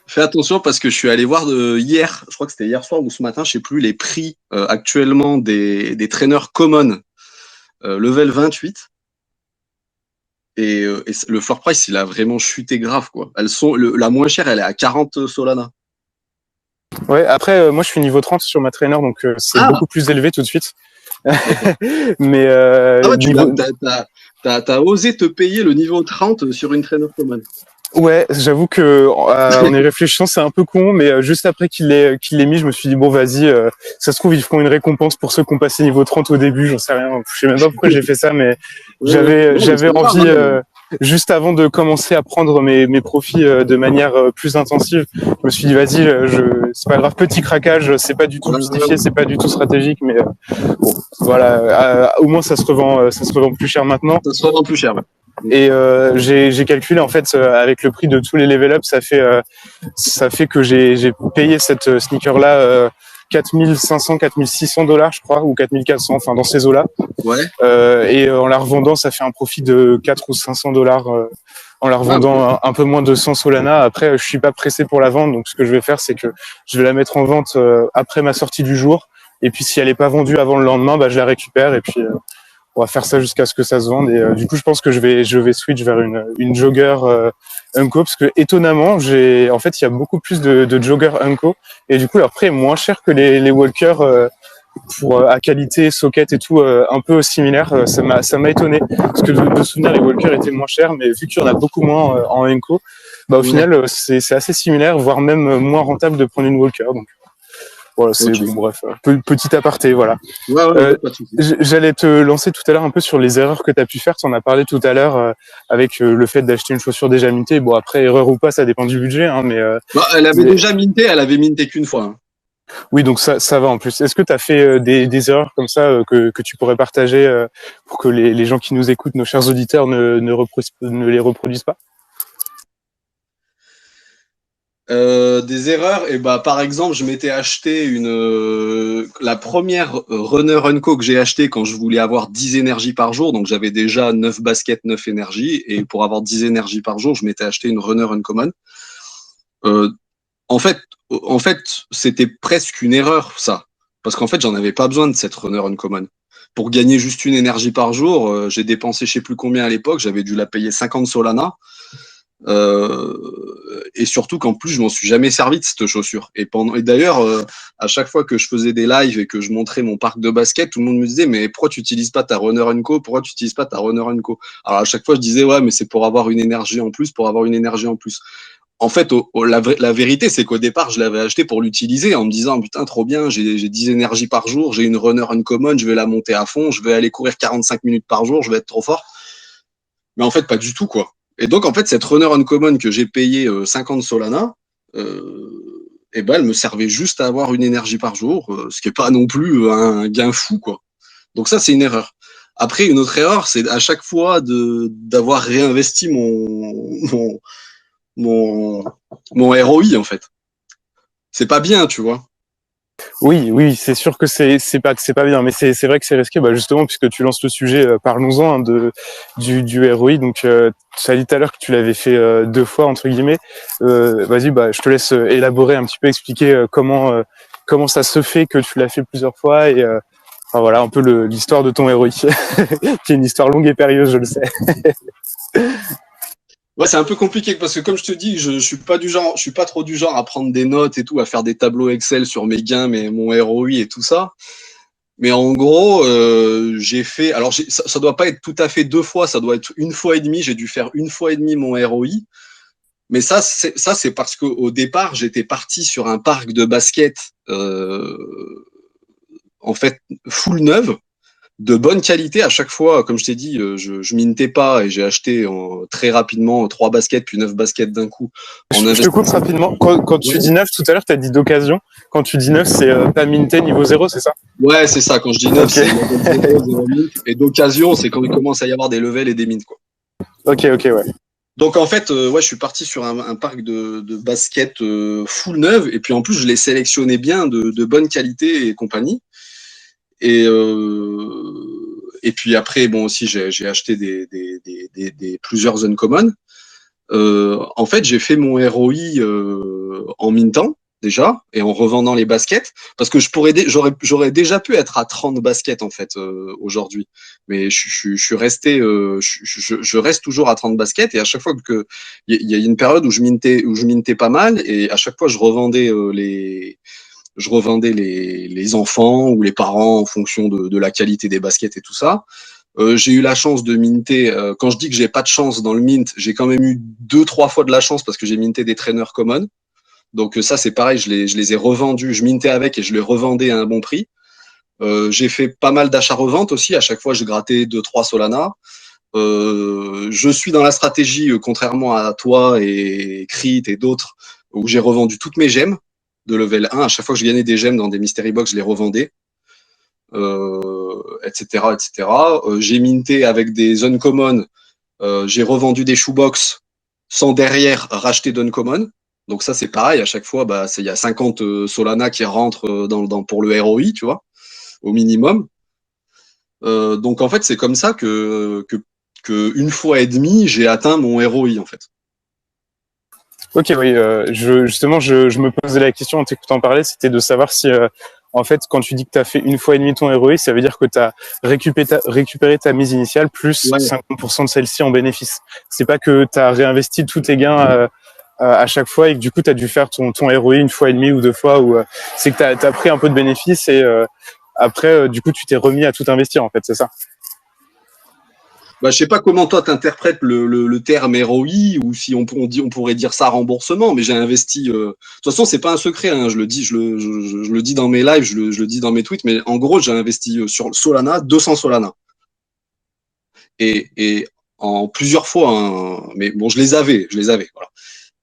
fais attention parce que je suis allé voir hier, je crois que c'était hier soir ou ce matin, je sais plus, les prix actuellement des trainers common level 28. Et le floor price, il a vraiment chuté grave, quoi. La moins chère, elle est à 40 Solana. Ouais, après, moi, je suis niveau 30 sur ma trainer, donc c'est beaucoup plus élevé tout de suite. Mais ouais, t'as osé te payer le niveau 30 sur une trainer common. Ouais, j'avoue que en y réfléchissant, c'est un peu con, mais juste après qu'il l'ait mis, je me suis dit bon, vas-y, ça se trouve ils feront une récompense pour ceux qui ont passé niveau 30 au début, j'en sais rien, je sais même pas pourquoi j'ai fait ça, mais j'avais envie juste avant de commencer à prendre mes profits de manière plus intensive, je me suis dit vas-y, c'est pas grave, petit craquage, c'est pas du tout justifié, c'est pas du tout stratégique, mais bon, voilà, au moins ça se revend plus cher maintenant. Ça se revend plus cher, ouais. Et j'ai calculé en fait avec le prix de tous les level up, ça fait que j'ai payé cette sneaker là 4500, 4600 dollars je crois, ou 4400, enfin dans ces eaux-là. Ouais. Et en la revendant, ça fait un profit de 4 ou 500 dollars en la revendant un peu moins de 100 Solana. Après, je suis pas pressé pour la vente, donc ce que je vais faire, c'est que je vais la mettre en vente après ma sortie du jour. Et puis si elle est pas vendue avant le lendemain, bah je la récupère et puis on va faire ça jusqu'à ce que ça se vende. Et du coup, je pense que je vais switch vers une jogger Unco parce que étonnamment, en fait, il y a beaucoup plus de joggers Unco et du coup, leur prix est moins cher que les walkers pour à qualité, socket et tout un peu similaire. Ça m'a étonné parce que de souvenir, les walkers étaient moins chers, mais vu qu'il y en a beaucoup moins en Unco, bah au final, c'est assez similaire, voire même moins rentable de prendre une walker. Donc voilà, c'est bon, bref, petit aparté, voilà. J'allais te lancer tout à l'heure un peu sur les erreurs que tu as pu faire. Tu en as parlé tout à l'heure avec le fait d'acheter une chaussure déjà mintée. Bon, après, erreur ou pas, ça dépend du budget. Hein, mais, elle avait déjà minté, elle avait minté qu'une fois. Hein. Oui, donc ça va en plus. Est-ce que tu as fait des erreurs comme ça que tu pourrais partager pour que les gens qui nous écoutent, nos chers auditeurs, ne les reproduisent pas? Des erreurs, et bah par exemple, je m'étais acheté la première Runner Unco que j'ai acheté quand je voulais avoir 10 énergies par jour, donc j'avais déjà 9 baskets, 9 énergies, et pour avoir 10 énergies par jour, je m'étais acheté une Runner Uncommon. En fait, c'était presque une erreur, ça, parce qu'en fait, j'en avais pas besoin de cette Runner Uncommon. Pour gagner juste une énergie par jour, j'ai dépensé je sais plus combien à l'époque, j'avais dû la payer 50 Solana. Et surtout qu'en plus je m'en suis jamais servi de cette chaussure et d'ailleurs à chaque fois que je faisais des lives et que je montrais mon parc de basket, tout le monde me disait mais pourquoi tu utilises pas ta Runner Co, pourquoi tu utilises pas ta Runner Co. Alors à chaque fois je disais ouais mais c'est pour avoir une énergie en plus, en fait la vérité c'est qu'au départ je l'avais acheté pour l'utiliser en me disant putain trop bien, j'ai 10 énergies par jour, j'ai une Runner Uncommon, je vais la monter à fond, je vais aller courir 45 minutes par jour, je vais être trop fort. Mais en fait pas du tout quoi. Et donc, en fait, cette Runner Uncommon que j'ai payé 50 Solana, et ben, elle me servait juste à avoir une énergie par jour, ce qui est pas non plus un gain fou, quoi. Donc ça, c'est une erreur. Après, une autre erreur, c'est à chaque fois d'avoir réinvesti mon ROI, en fait. C'est pas bien, tu vois. Oui, c'est sûr que c'est pas bien, mais c'est vrai que c'est risqué. Bah justement, puisque tu lances le sujet, parlons-en hein, du ROI. Donc, tu as dit tout à l'heure que tu l'avais fait 2 fois entre guillemets. Vas-y, bah je te laisse élaborer un petit peu, expliquer comment ça se fait que tu l'as fait plusieurs fois et enfin voilà un peu l'histoire de ton ROI, qui est une histoire longue et périlleuse, je le sais. Ouais, c'est un peu compliqué parce que comme je te dis, je suis pas du genre, je suis pas trop du genre à prendre des notes et tout, à faire des tableaux Excel sur mes gains, mon ROI et tout ça. Mais en gros, j'ai fait. Alors, ça doit pas être tout à fait 2 fois, ça doit être 1 fois et demie. J'ai dû faire 1 fois et demie mon ROI. Mais ça, c'est parce qu'au départ, j'étais parti sur un parc de basket, en fait, full neuve, de bonne qualité. À chaque fois, comme je t'ai dit, je mintais pas et j'ai acheté très rapidement 3 baskets puis 9 baskets d'un coup en Je te coupe investissant. rapidement. Quand tu dis neuf, tout à l'heure, tu as dit d'occasion. Quand tu dis neuf, c'est pas minté niveau zéro, c'est ça? Ouais, c'est ça. Quand je dis neuf, Ok, c'est level 0, 0 mint. Et d'occasion, c'est quand il commence à y avoir des levels et des mints, quoi. ok, ouais. Donc en fait, ouais, je suis parti sur un parc de basket full neuve et puis en plus je l'ai sélectionné bien de bonne qualité et compagnie. Et puis après bon aussi j'ai acheté des plusieurs uncommon. En fait j'ai fait mon ROI en mintant déjà et en revendant les baskets parce que j'aurais déjà pu être à 30 baskets en fait aujourd'hui, mais je suis resté je reste toujours à 30 baskets et à chaque fois que il y a une période où je mintais pas mal et à chaque fois je revendais les enfants ou les parents en fonction de la qualité des baskets et tout ça. J'ai eu la chance de minter. Quand je dis que j'ai pas de chance dans le mint, j'ai quand même eu 2, 3 fois de la chance parce que j'ai minté des traîneurs common. Donc ça c'est pareil, je les ai revendus, je mintais avec et je les revendais à un bon prix. J'ai fait pas mal d'achats-reventes aussi. À chaque fois, je grattais 2, 3 Solana. Je suis dans la stratégie, contrairement à toi et Crit et d'autres, où j'ai revendu toutes mes gemmes de level 1. À chaque fois que je gagnais des gemmes dans des mystery box, je les revendais, etc., etc. J'ai minté avec des uncommon. J'ai revendu des shoebox sans derrière racheter d'uncommon. Donc ça, c'est pareil. À chaque fois, bah, il y a 50 Solana qui rentrent pour le ROI, tu vois, au minimum. Donc en fait, c'est comme ça que 1 fois et demie, j'ai atteint mon ROI en fait. Ok, oui. Justement, je me posais la question en t'écoutant parler, c'était de savoir si, en fait, quand tu dis que tu as fait 1 fois et demie ton ROI, ça veut dire que tu as récupéré ta mise initiale plus Ouais. 50% de celle-ci en bénéfice. C'est pas que tu as réinvesti tous tes gains à chaque fois et que du coup, tu as dû faire ton ROI 1 fois et demie ou 2 fois, ou c'est que tu as pris un peu de bénéfice et après, du coup, tu t'es remis à tout investir, en fait, c'est ça? Bah, je sais pas comment toi t'interprètes le terme ROI ou si on pourrait dire ça remboursement, mais j'ai investi. De toute façon, c'est pas un secret, hein, je le dis, je le dis dans mes lives, je le dis dans mes tweets, mais en gros, j'ai investi sur Solana 200 Solana et en plusieurs fois, hein, mais bon, je les avais, voilà.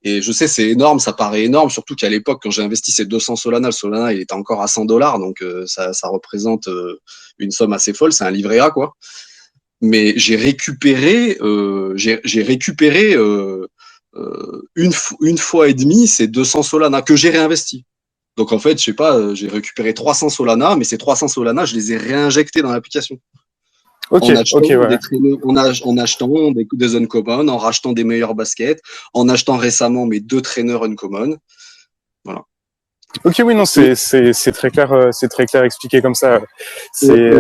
Et je sais, c'est énorme, ça paraît énorme, surtout qu'à l'époque, quand j'ai investi ces 200 Solana, le Solana, il était encore à 100 $, donc ça représente une somme assez folle, c'est un livret A, quoi. Mais j'ai récupéré 1 fois et demie ces 200 Solana que j'ai réinvesti. Donc en fait, je sais pas, j'ai récupéré 300 Solana, mais ces 300 Solana, je les ai réinjectés dans l'application Ok, en achetant ouais. des traîneurs, en achetant des uncommon, en rachetant des meilleurs baskets, en achetant récemment mes 2 traîneurs uncommon. Voilà. Ok, oui, non, Et, c'est c'est très clair expliqué comme ça. C'est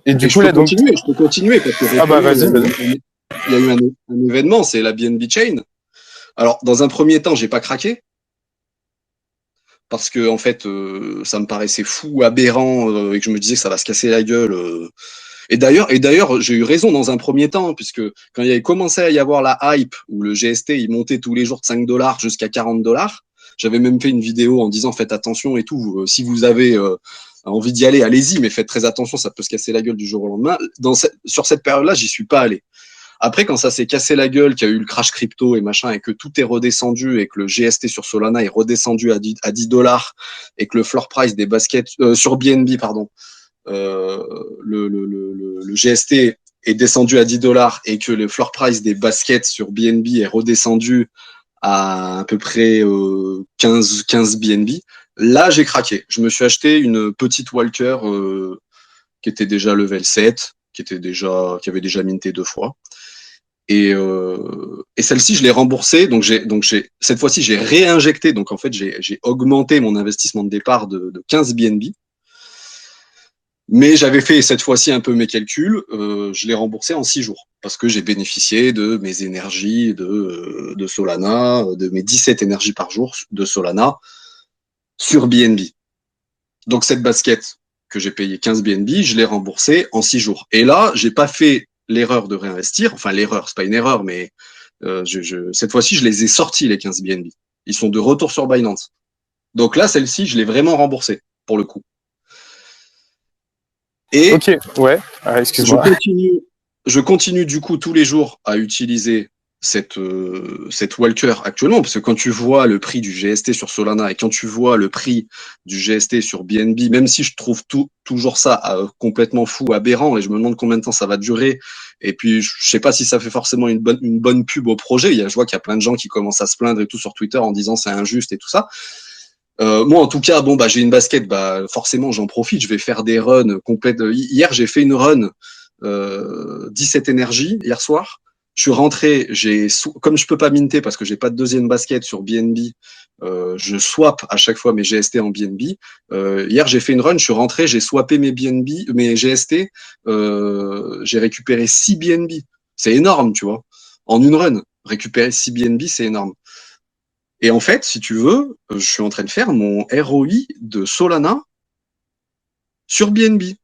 et, et et du coup là donc je peux continuer parce que ah bah récemment, vas-y, vas-y. il y a eu un événement, c'est la BNB Chain. Alors, dans un premier temps, j'ai pas craqué parce que en fait, ça me paraissait fou, aberrant, et que je me disais que ça va se casser la gueule. Et d'ailleurs, j'ai eu raison dans un premier temps, hein, puisque quand il y avait commencé à y avoir la hype où le GST il montait tous les jours de 5 $ jusqu'à 40 $, j'avais même fait une vidéo en disant faites attention et tout. Si vous avez envie d'y aller, allez-y, mais faites très attention, ça peut se casser la gueule du jour au lendemain. Sur cette période-là, j'y suis pas allé. Après, quand ça s'est cassé la gueule, qu'il y a eu le crash crypto et machin, et que tout est redescendu, et que le GST sur Solana est redescendu à 10 $ et que le floor price des baskets sur BNB, pardon, le GST est descendu à 10 $ et que le floor price des baskets sur BNB est redescendu à peu près 15 BNB, là, j'ai craqué. Je me suis acheté une petite Walker qui était déjà level 7, qui avait déjà minté 2 fois. Et celle-ci, je l'ai remboursée. Donc cette fois-ci, j'ai réinjecté. Donc en fait, j'ai augmenté mon investissement de départ de 15 BNB. Mais j'avais fait cette fois-ci un peu mes calculs. Je l'ai remboursé en 6 jours parce que j'ai bénéficié de mes énergies de Solana, de mes 17 énergies par jour de Solana sur BNB. Donc cette basket que j'ai payé 15 BNB, je l'ai remboursée en 6 jours. Et là, j'ai pas fait l'erreur de réinvestir. Enfin, l'erreur, c'est pas une erreur, mais cette fois-ci, je les ai sortis, les 15 BNB. Ils sont de retour sur Binance. Donc là, celle-ci, je l'ai vraiment remboursée, pour le coup. Et ok, ouais, excuse-moi. Je continue du coup tous les jours à utiliser cette Walker actuellement, parce que quand tu vois le prix du GST sur Solana et quand tu vois le prix du GST sur BNB, même si je trouve toujours ça complètement fou, aberrant, et je me demande combien de temps ça va durer, et puis je sais pas si ça fait forcément une bonne pub au projet. Je vois qu'il y a plein de gens qui commencent à se plaindre et tout sur Twitter en disant c'est injuste et tout ça. Moi, en tout cas, j'ai une basket, forcément, j'en profite. Je vais faire des runs complètes. Hier, j'ai fait une run 17 énergies hier soir. Je suis rentré, comme je peux pas minter parce que j'ai pas de deuxième basket sur BNB, je swap à chaque fois mes GST en BNB. Hier, j'ai fait une run, je suis rentré, j'ai swappé mes GST, j'ai récupéré 6 BNB. C'est énorme, tu vois. En une run, récupérer 6 BNB, c'est énorme. Et en fait, si tu veux, je suis en train de faire mon ROI de Solana sur BNB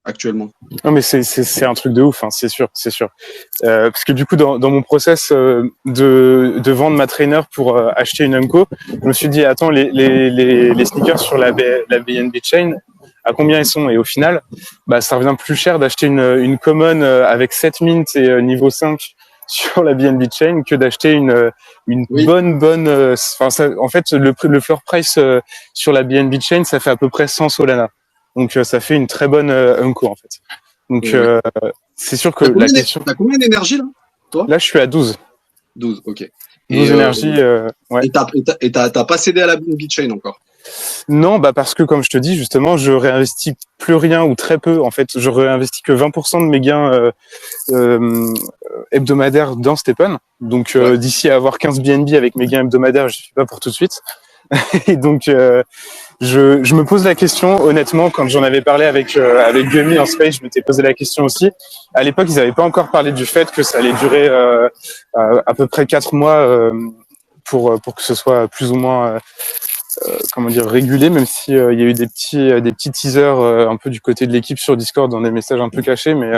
actuellement. Non, mais c'est un truc de ouf, hein, c'est sûr, c'est sûr. Parce que du coup, dans mon process de vendre ma trainer pour acheter une Umco, je me suis dit, attends, les sneakers sur la BNB Chain, à combien ils sont? Et au final, ça revient plus cher d'acheter une common avec 7 mint et niveau 5 sur la BNB Chain que d'acheter une Oui. bonne en fait le floor price sur la BNB Chain, ça fait à peu près 100 Solana. Donc ça fait une très bonne Umco en fait. Donc c'est sûr que la question. T'as combien d'énergie là, toi? Là, je suis à 12. 12, ok. 12 énergies, ouais. Et t'as pas cédé à la BNB Chain encore? Non, parce que comme je te dis, justement, je réinvestis plus rien ou très peu. En fait, je réinvestis que 20% de mes gains hebdomadaires dans Stephen. Donc d'ici à avoir 15 BNB avec mes gains hebdomadaires, je suis pas pour tout de suite. Et donc je me pose la question, honnêtement, quand j'en avais parlé avec Gummy en Space, je m'étais posé la question aussi. À l'époque, ils n'avaient pas encore parlé du fait que ça allait durer à peu près 4 mois pour que ce soit plus ou moins régulé, même si il y a eu des petits teasers un peu du côté de l'équipe sur Discord dans des messages un peu cachés, mais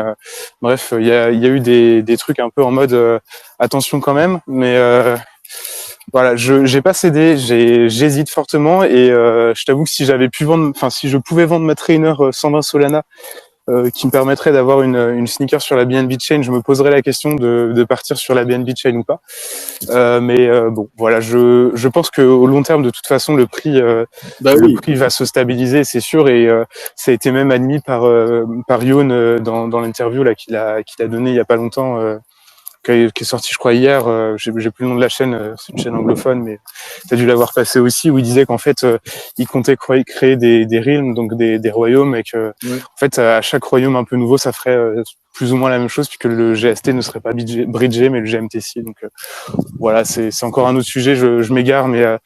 bref, il y a eu des trucs un peu en mode attention quand même, mais voilà, j'ai pas cédé, j'hésite fortement et je t'avoue que si je pouvais vendre ma trainer 120 Solana qui me permettrait d'avoir une sneaker sur la BNB Chain, je me poserais la question de partir sur la BNB Chain ou pas. Mais bon, voilà, je pense qu'au long terme, de toute façon, le prix va se stabiliser, c'est sûr, et ça a été même admis par Youn dans l'interview là qu'il a donné il y a pas longtemps. Qui est sorti, je crois, hier. J'ai plus le nom de la chaîne, c'est une chaîne anglophone, mais tu as dû l'avoir passé aussi, où il disait qu'en fait, il comptait créer des realms, donc des royaumes, et que en fait, à chaque royaume un peu nouveau, ça ferait plus ou moins la même chose, puisque le GST ne serait pas bridgé, mais le GMTC. Donc voilà, c'est encore un autre sujet. Je m'égare, mais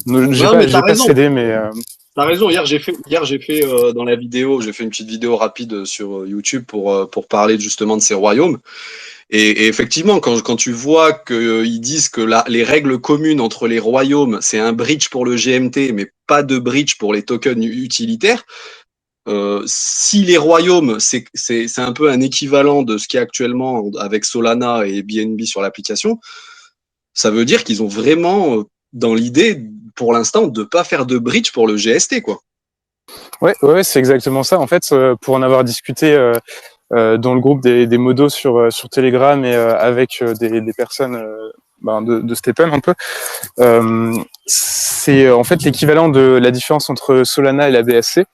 j'ai pas cédé, mais t'as raison. Hier, j'ai fait dans la vidéo, j'ai fait une petite vidéo rapide sur YouTube pour parler justement de ces royaumes. Et effectivement, quand tu vois qu'ils disent que les règles communes entre les royaumes, c'est un bridge pour le GMT, mais pas de bridge pour les tokens utilitaires, si les royaumes, c'est un peu un équivalent de ce qui est actuellement avec Solana et BNB sur l'application, ça veut dire qu'ils ont vraiment dans l'idée, pour l'instant, de pas faire de bridge pour le GST, quoi. Ouais, c'est exactement ça. En fait, pour en avoir discuté dans le groupe des modos sur Telegram et avec des personnes de Stephen un peu, c'est en fait l'équivalent de la différence entre Solana et la BSC,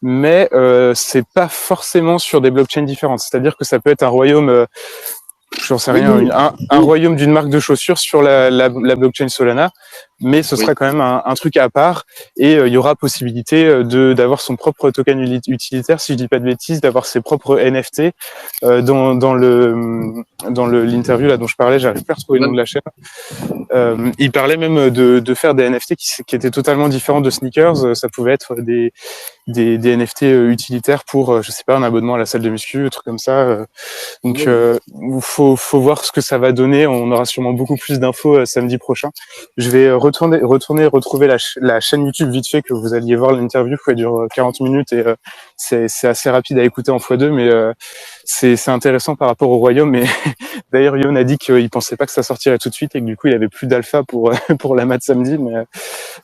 mais c'est pas forcément sur des blockchains différentes. C'est-à-dire que ça peut être un royaume, j'en sais rien, un royaume d'une marque de chaussures sur la blockchain Solana, mais ce sera Oui. quand même un truc à part, et il y aura possibilité d'avoir son propre token utilitaire, si je dis pas de bêtises, d'avoir ses propres NFT. Dans l'interview là dont je parlais, j'arrive plus à retrouver le nom de la chaîne. Il parlait même de faire des NFT qui étaient totalement différents de sneakers. Ça pouvait être des NFT utilitaires pour, je sais pas, un abonnement à la salle de muscu, un truc comme ça. Donc, faut voir ce que ça va donner. On aura sûrement beaucoup plus d'infos samedi prochain. Je vais retourner retrouver la chaîne YouTube vite fait, que vous alliez voir l'interview. Elle dure 40 minutes et c'est assez rapide à écouter en x2, mais c'est intéressant par rapport au royaume. Mais d'ailleurs, Yon a dit qu'il pensait pas que ça sortirait tout de suite et que du coup, il avait plus d'alpha pour pour la mat samedi.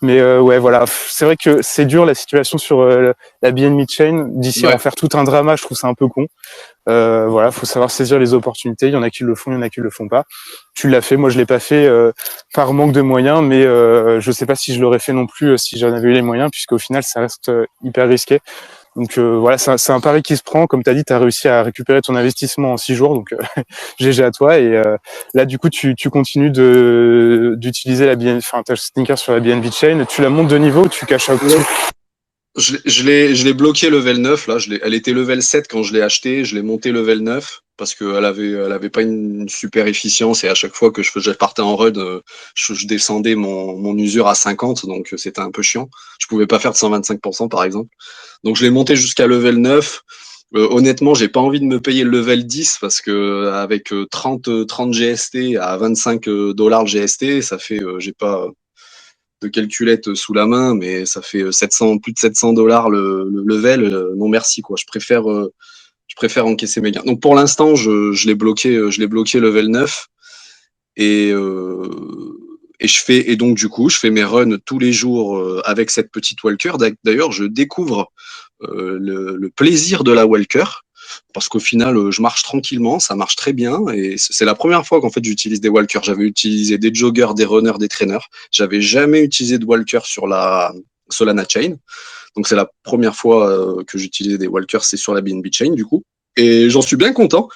Mais ouais, voilà. C'est vrai que c'est dur la situation sur la BNB Chain. D'ici à en faire tout un drama, je trouve ça un peu con. Voilà, faut savoir saisir les opportunités. Il y en a qui le font, il y en a qui le font pas. Tu l'as fait, moi je l'ai pas fait par manque de moyens, mais je sais pas si je l'aurais fait non plus si j'en avais eu les moyens, puisqu'au final ça reste hyper risqué. Donc voilà, c'est un pari qui se prend. Comme tu as dit, tu as réussi à récupérer ton investissement en 6 jours, donc GG à toi. Et là, du coup, tu continues d'utiliser la BNB, enfin, ta sneaker sur la BNB Chain. Tu la montes de niveau ou tu caches out tout? Je l'ai bloqué level 9, là. Elle était level 7 quand je l'ai acheté. Je l'ai monté level 9 parce qu'elle elle avait pas une super efficience et à chaque fois que je partais en run, je descendais mon usure à 50, donc c'était un peu chiant. Je pouvais pas faire de 125% par exemple. Donc je l'ai monté jusqu'à level 9. Honnêtement, j'ai pas envie de me payer le level 10 parce que avec 30 GST à 25 dollars le GST, ça fait, j'ai pas de calculette sous la main, mais ça fait 700, plus de 700 dollars le level. Non merci quoi. Je préfère encaisser mes gains. Donc pour l'instant, je l'ai bloqué level 9 et et donc du coup, je fais mes runs tous les jours avec cette petite walker. D'ailleurs, je découvre le plaisir de la walker parce qu'au final, je marche tranquillement, ça marche très bien et c'est la première fois qu'en fait j'utilise des walkers. J'avais utilisé des joggers, des runners, des trainers. J'avais jamais utilisé de walker sur la Solana Chain. Donc c'est la première fois que j'utilisais des walkers, c'est sur la BNB Chain du coup. Et j'en suis bien content.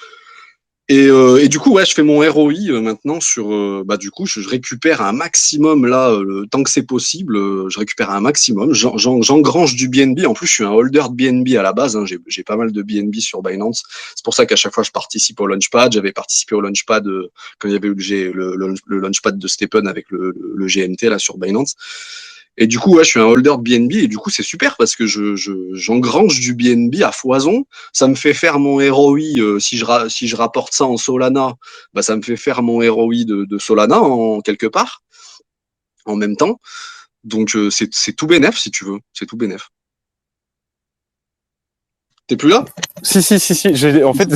Et du coup, ouais, je fais mon ROI maintenant sur. Bah, du coup, je récupère un maximum là, tant que c'est possible. Je récupère un maximum. J'engrange du BNB. En plus, je suis un holder de BNB à la base. Hein. J'ai pas mal de BNB sur Binance. C'est pour ça qu'à chaque fois, je participe au Launchpad. J'avais participé au Launchpad quand il y avait eu le Launchpad de Stephen avec le GMT là sur Binance. Et du coup, ouais, je suis un holder de BNB et du coup, c'est super parce que j'engrange du BNB à foison. Ça me fait faire mon ROI, si je rapporte ça en Solana, bah, ça me fait faire mon ROI de Solana en quelque part, en même temps. Donc, c'est tout bénef si tu veux. C'est tout bénef. T'es plus là? Si. En fait,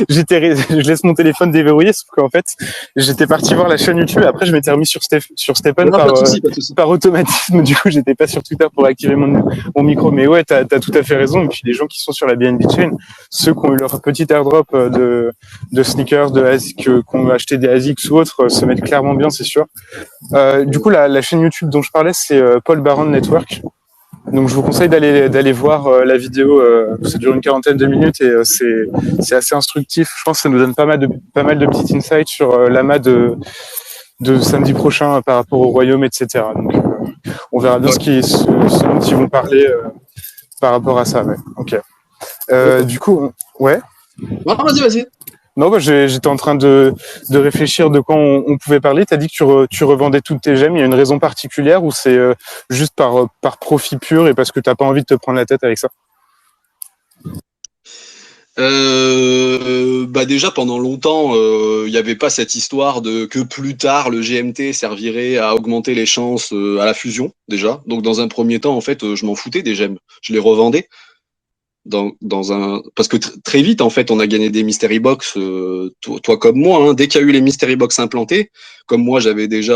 je laisse mon téléphone déverrouillé, sauf qu'en fait, j'étais parti voir la chaîne YouTube. Et après, je m'étais remis sur Stephen Non, pas de souci, pas de souci. par automatisme. Du coup, j'étais pas sur Twitter pour activer mon micro. Mais ouais, t'as tout à fait raison. Et puis, les gens qui sont sur la BNB Chain, ceux qui ont eu leur petit airdrop de sneakers, qui ont acheté des ASICS ou autres, se mettent clairement bien, c'est sûr. Du coup, la chaîne YouTube dont je parlais, c'est Paul Baron Network. Donc je vous conseille d'aller voir la vidéo. Ça dure une quarantaine de minutes et c'est assez instructif. Je pense que ça nous donne pas mal de petits insights sur l'amas de samedi prochain par rapport au royaume, etc. Donc on verra bien ce dont ils vont parler par rapport à ça. Ouais. Ok. Du coup, ouais. Non, vas-y. Non, bah, j'étais en train de réfléchir de quoi on pouvait parler. Tu as dit que tu revendais toutes tes gemmes. Il y a une raison particulière ou c'est juste par profit pur et parce que tu n'as pas envie de te prendre la tête avec ça? Bah déjà pendant longtemps, il n'y avait pas cette histoire de que plus tard le GMT servirait à augmenter les chances à la fusion déjà. Donc dans un premier temps, en fait, je m'en foutais des gemmes. Je les revendais. Parce que très vite en fait on a gagné des mystery box, toi comme moi, hein. Dès qu'il y a eu les mystery box implantés, comme moi j'avais déjà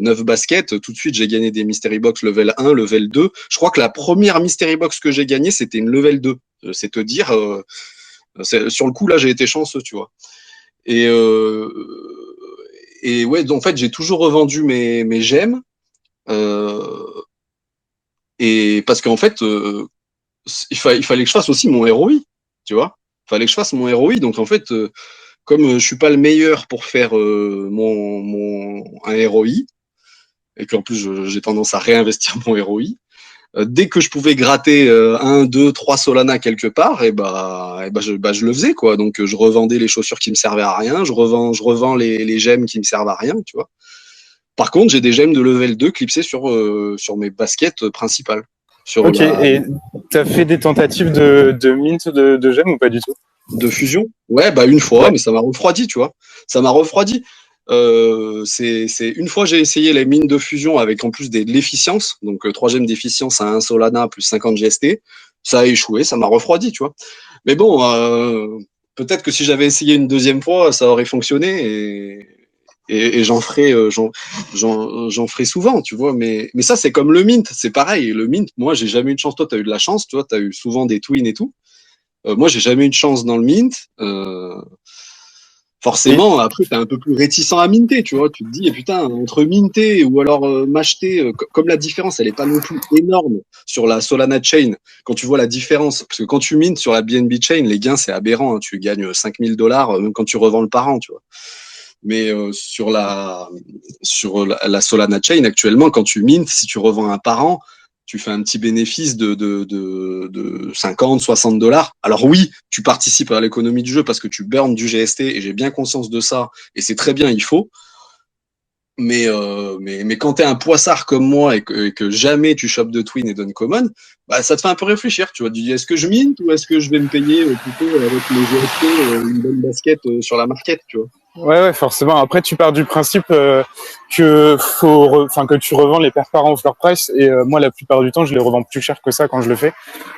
9 baskets, tout de suite j'ai gagné des mystery box level 1, level 2. Je crois que la première mystery box que j'ai gagnée c'était une level 2. C'est te dire, sur le coup là j'ai été chanceux, tu vois. Et et ouais, donc, en fait j'ai toujours revendu mes gemmes, et parce qu'en fait il fallait que je fasse aussi mon ROI, tu vois. Il fallait que je fasse mon ROI. Donc, en fait, comme je suis pas le meilleur pour faire un ROI, et qu'en plus j'ai tendance à réinvestir mon ROI. Dès que je pouvais gratter 1, 2, 3 Solana quelque part, je le faisais, quoi. Donc je revendais les chaussures qui me servaient à rien, je revends les gemmes qui me servent à rien, tu vois. Par contre, j'ai des gemmes de level 2 clipsées sur mes baskets principales. Ok, et t'as fait des tentatives de mint de gemmes ou pas du tout? De fusion? Ouais, une fois, mais ça m'a refroidi, tu vois. Ça m'a refroidi. C'est une fois j'ai essayé les mines de fusion avec en plus de l'efficience, donc 3 gemmes d'efficience à 1 Solana plus 50 GST. Ça a échoué, ça m'a refroidi, tu vois. Mais bon, peut-être que si j'avais essayé une deuxième fois, ça aurait fonctionné et j'en ferai souvent, tu vois. Mais ça, c'est comme le mint, c'est pareil. Le mint, moi, j'ai jamais eu de chance. Toi, t'as eu de la chance, tu vois, t'as eu souvent des twins et tout. Moi, j'ai jamais eu de chance dans le mint. Forcément, après, t'es un peu plus réticent à minter, tu vois. Tu te dis, putain, entre minter ou alors m'acheter, comme la différence, elle est pas non plus énorme sur la Solana Chain, quand tu vois la différence, parce que quand tu mintes sur la BNB Chain, les gains, c'est aberrant, hein, tu gagnes $5 000, même quand tu revends le par an, tu vois. Mais sur la Solana Chain, actuellement, quand tu mintes, si tu revends un par an, tu fais un petit bénéfice de 50, $60. Alors oui, tu participes à l'économie du jeu parce que tu burns du GST et j'ai bien conscience de ça et c'est très bien, il faut. Mais quand tu es un poissard comme moi et que jamais tu chopes de Twin et d'Uncommon, ça te fait un peu réfléchir. Tu vois, tu dis est-ce que je mint ou est-ce que je vais me payer plutôt avec les GST une bonne basket sur la market, tu vois. Ouais, forcément. Après, tu pars du principe que que tu revends les paires par an au floor price. Et moi, la plupart du temps, je les revends plus cher que ça quand je le fais.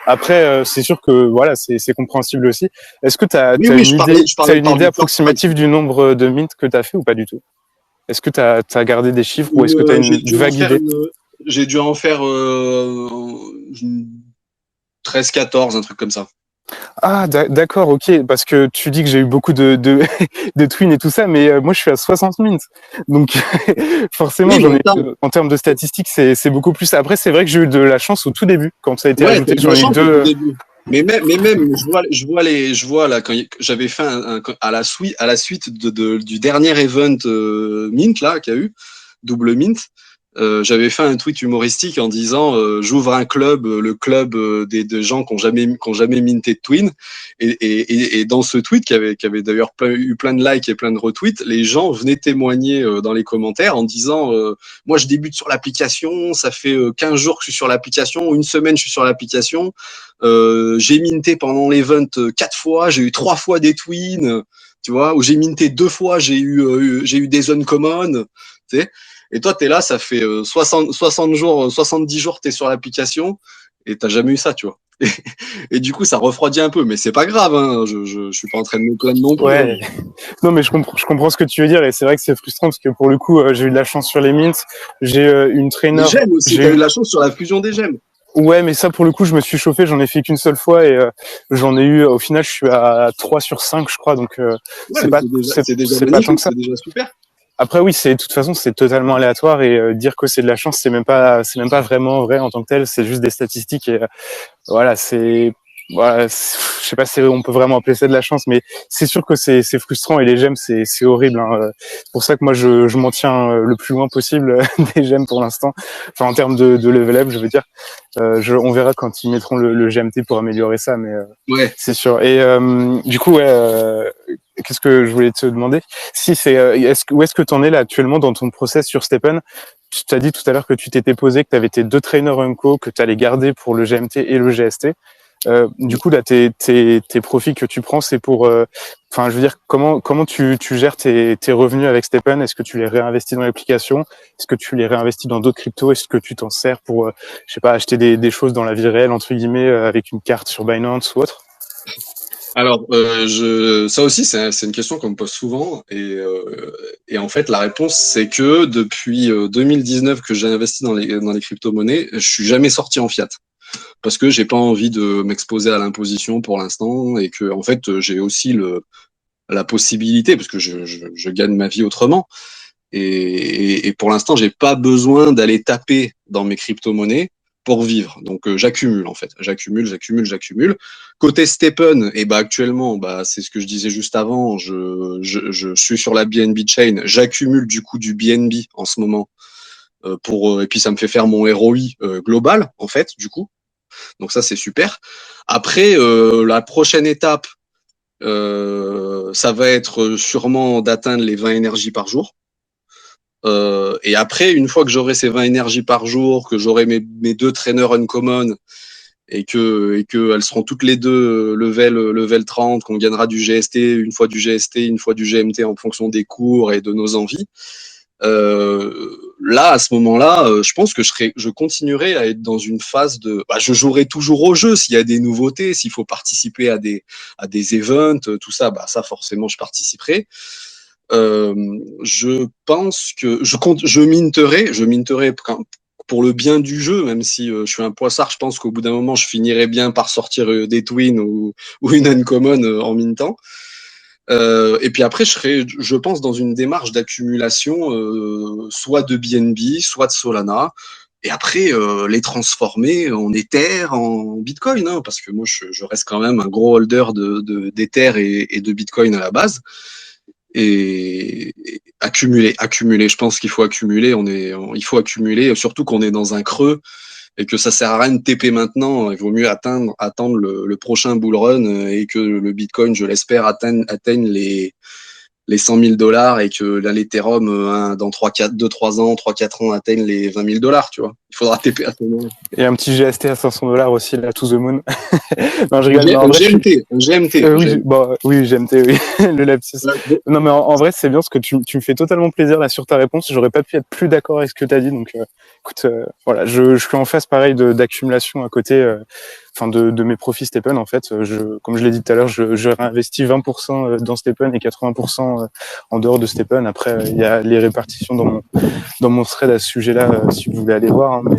Après, c'est sûr que voilà, c'est compréhensible aussi. Est-ce que t'as une idée approximative du nombre de mints que t'as fait ou pas du tout? Est-ce que t'as gardé des chiffres ou est-ce que t'as une vague idée? J'ai dû en faire 13-14, un truc comme ça. Ah, d'accord, ok, parce que tu dis que j'ai eu beaucoup de twins et tout ça, mais moi je suis à 60 minutes. Donc forcément, oui, j'en ai, en termes de statistiques, c'est beaucoup plus. Après, c'est vrai que j'ai eu de la chance au tout début, quand ça a été ajouté, j'en ai eu deux. Mais même, je vois là, quand j'avais fait à la suite du dernier event Mint, là, qu'il y a eu, double Mint. J'avais fait un tweet humoristique en disant j'ouvre un club, le club des gens qui ont jamais minté de Twin. Et dans ce tweet qui avait d'ailleurs eu plein de likes et plein de retweets, les gens venaient témoigner dans les commentaires en disant moi je débute sur l'application, ça fait 15 jours que je suis sur l'application, une semaine je suis sur l'application, j'ai minté pendant l'event 4 fois, j'ai eu 3 fois des Twins, tu vois, ou j'ai minté 2 fois, j'ai eu des uncommon, tu sais. Et toi, tu es là, ça fait 60 jours, 70 jours, tu es sur l'application et tu jamais eu ça, tu vois. Et du coup, ça refroidit un peu, mais c'est pas grave, hein. Je suis pas en train de me plaindre non plus. Ouais. Non, mais je comprends ce que tu veux dire et c'est vrai que c'est frustrant parce que pour le coup, j'ai eu de la chance sur les mints. J'ai une trainer. Les gemmes aussi, t'as eu de la chance sur la fusion des gemmes. Ouais, mais ça, pour le coup, je me suis chauffé, j'en ai fait qu'une seule fois et j'en ai eu, au final, je suis à 3 sur 5, je crois, donc c'est pas tant que ça. C'est déjà super. Après, oui, de toute façon, c'est totalement aléatoire et dire que c'est de la chance, c'est même pas vraiment vrai en tant que tel, c'est juste des statistiques et voilà, voilà, je sais pas si on peut vraiment appeler ça de la chance, mais c'est sûr que c'est frustrant et les gemmes, c'est horrible. Hein. C'est pour ça que moi, je m'en tiens le plus loin possible des gemmes pour l'instant. Enfin, en termes de level up, je veux dire. On verra quand ils mettront le GMT pour améliorer ça, mais ouais. C'est sûr. Et du coup, qu'est-ce que je voulais te demander? Si c'est, où est-ce que tu en es là actuellement dans ton process sur Stephen? Tu t'as dit tout à l'heure que tu t'étais posé, que tu avais tes 2 trainers Unco, que tu allais garder pour le GMT et le GST. Du coup, là, tes profits que tu prends, c'est pour, je veux dire, comment tu gères tes revenus avec Stephen? Est-ce que tu les réinvestis dans l'application? Est-ce que tu les réinvestis dans d'autres cryptos? Est-ce que tu t'en sers pour, je sais pas, acheter des choses dans la vie réelle, entre guillemets, avec une carte sur Binance ou autre? Alors, ça aussi, c'est une question qu'on me pose souvent. Et en fait, la réponse, c'est que depuis 2019 que j'ai investi dans les crypto-monnaies, je suis jamais sorti en fiat. Parce que j'ai pas envie de m'exposer à l'imposition pour l'instant et que, en fait, j'ai aussi la possibilité, parce que je gagne ma vie autrement. Et pour l'instant, j'ai pas besoin d'aller taper dans mes crypto-monnaies pour vivre. Donc j'accumule en fait, j'accumule. Côté Stephen, et actuellement, c'est ce que je disais juste avant. Je suis sur la BNB chain, j'accumule du coup du BNB en ce moment et puis ça me fait faire mon ROI global en fait du coup. Donc ça c'est super. Après la prochaine étape, ça va être sûrement d'atteindre les 20 énergies par jour. Et après, une fois que j'aurai ces 20 énergies par jour, que j'aurai mes 2 trainers uncommon et que elles seront toutes les deux level 30, qu'on gagnera du GST, une fois du GST, une fois du GMT en fonction des cours et de nos envies. Là, à ce moment-là, je pense que je continuerai à être dans une phase de, je jouerai toujours au jeu s'il y a des nouveautés, s'il faut participer à des events, tout ça, ça forcément je participerai. Je pense que je minterai pour le bien du jeu, même si je suis un poissard, je pense qu'au bout d'un moment, je finirai bien par sortir des twins ou une uncommon en mintant. Et puis après, je pense, dans une démarche d'accumulation, soit de BNB, soit de Solana, et après les transformer en Ether, en Bitcoin, hein, parce que moi, je reste quand même un gros holder d'Ether et de Bitcoin à la base. Et accumuler. Je pense qu'il faut accumuler. Il faut accumuler, surtout qu'on est dans un creux et que ça sert à rien de TP maintenant. Il vaut mieux attendre le prochain bull run et que le Bitcoin, je l'espère, atteigne les 100 000 $ et que l'Ethereum, dans 2-3 ans, 3-4 ans, atteigne les 20 000 $, tu vois. Il faudra TP à ce moment. Et un petit GST à 500 $ aussi, là, to the moon. Non, je rigole. Un GMT. Oui, GMT, oui. Le lapsus. Non, mais en vrai, c'est bien parce que tu me fais totalement plaisir là sur ta réponse. J'aurais pas pu être plus d'accord avec ce que tu as dit. Donc, écoute, voilà, je suis en phase pareil d'accumulation à côté, de mes profits Stephen. En fait, comme je l'ai dit tout à l'heure, je réinvestis 20% dans Stephen et 80% en dehors de Stephen. Après, il y a les répartitions dans mon thread à ce sujet-là, si vous voulez aller voir. Hein, mais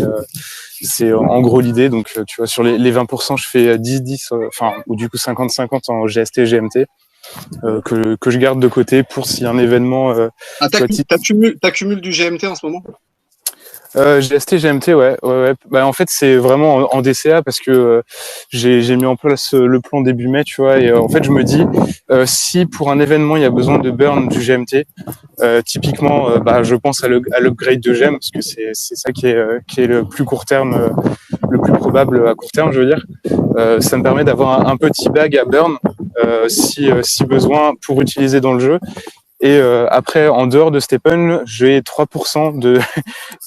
c'est en gros l'idée. Donc, tu vois, sur les 20%, je fais 10-10, ou du coup 50-50 en GST et GMT. Que je garde de côté pour s'il y a un événement. T'accumules du GMT en ce moment? GST, GMT, ouais. En fait, c'est vraiment en DCA parce que j'ai mis en place le plan début mai, tu vois. Et en fait, je me dis, si pour un événement il y a besoin de burn du GMT, typiquement, je pense à l'upgrade de GEM parce que c'est ça qui est le plus court terme, le plus probable à court terme, je veux dire. Ça me permet d'avoir un petit bag à burn si besoin pour utiliser dans le jeu. Et après, en dehors de Stephen, j'ai 3% de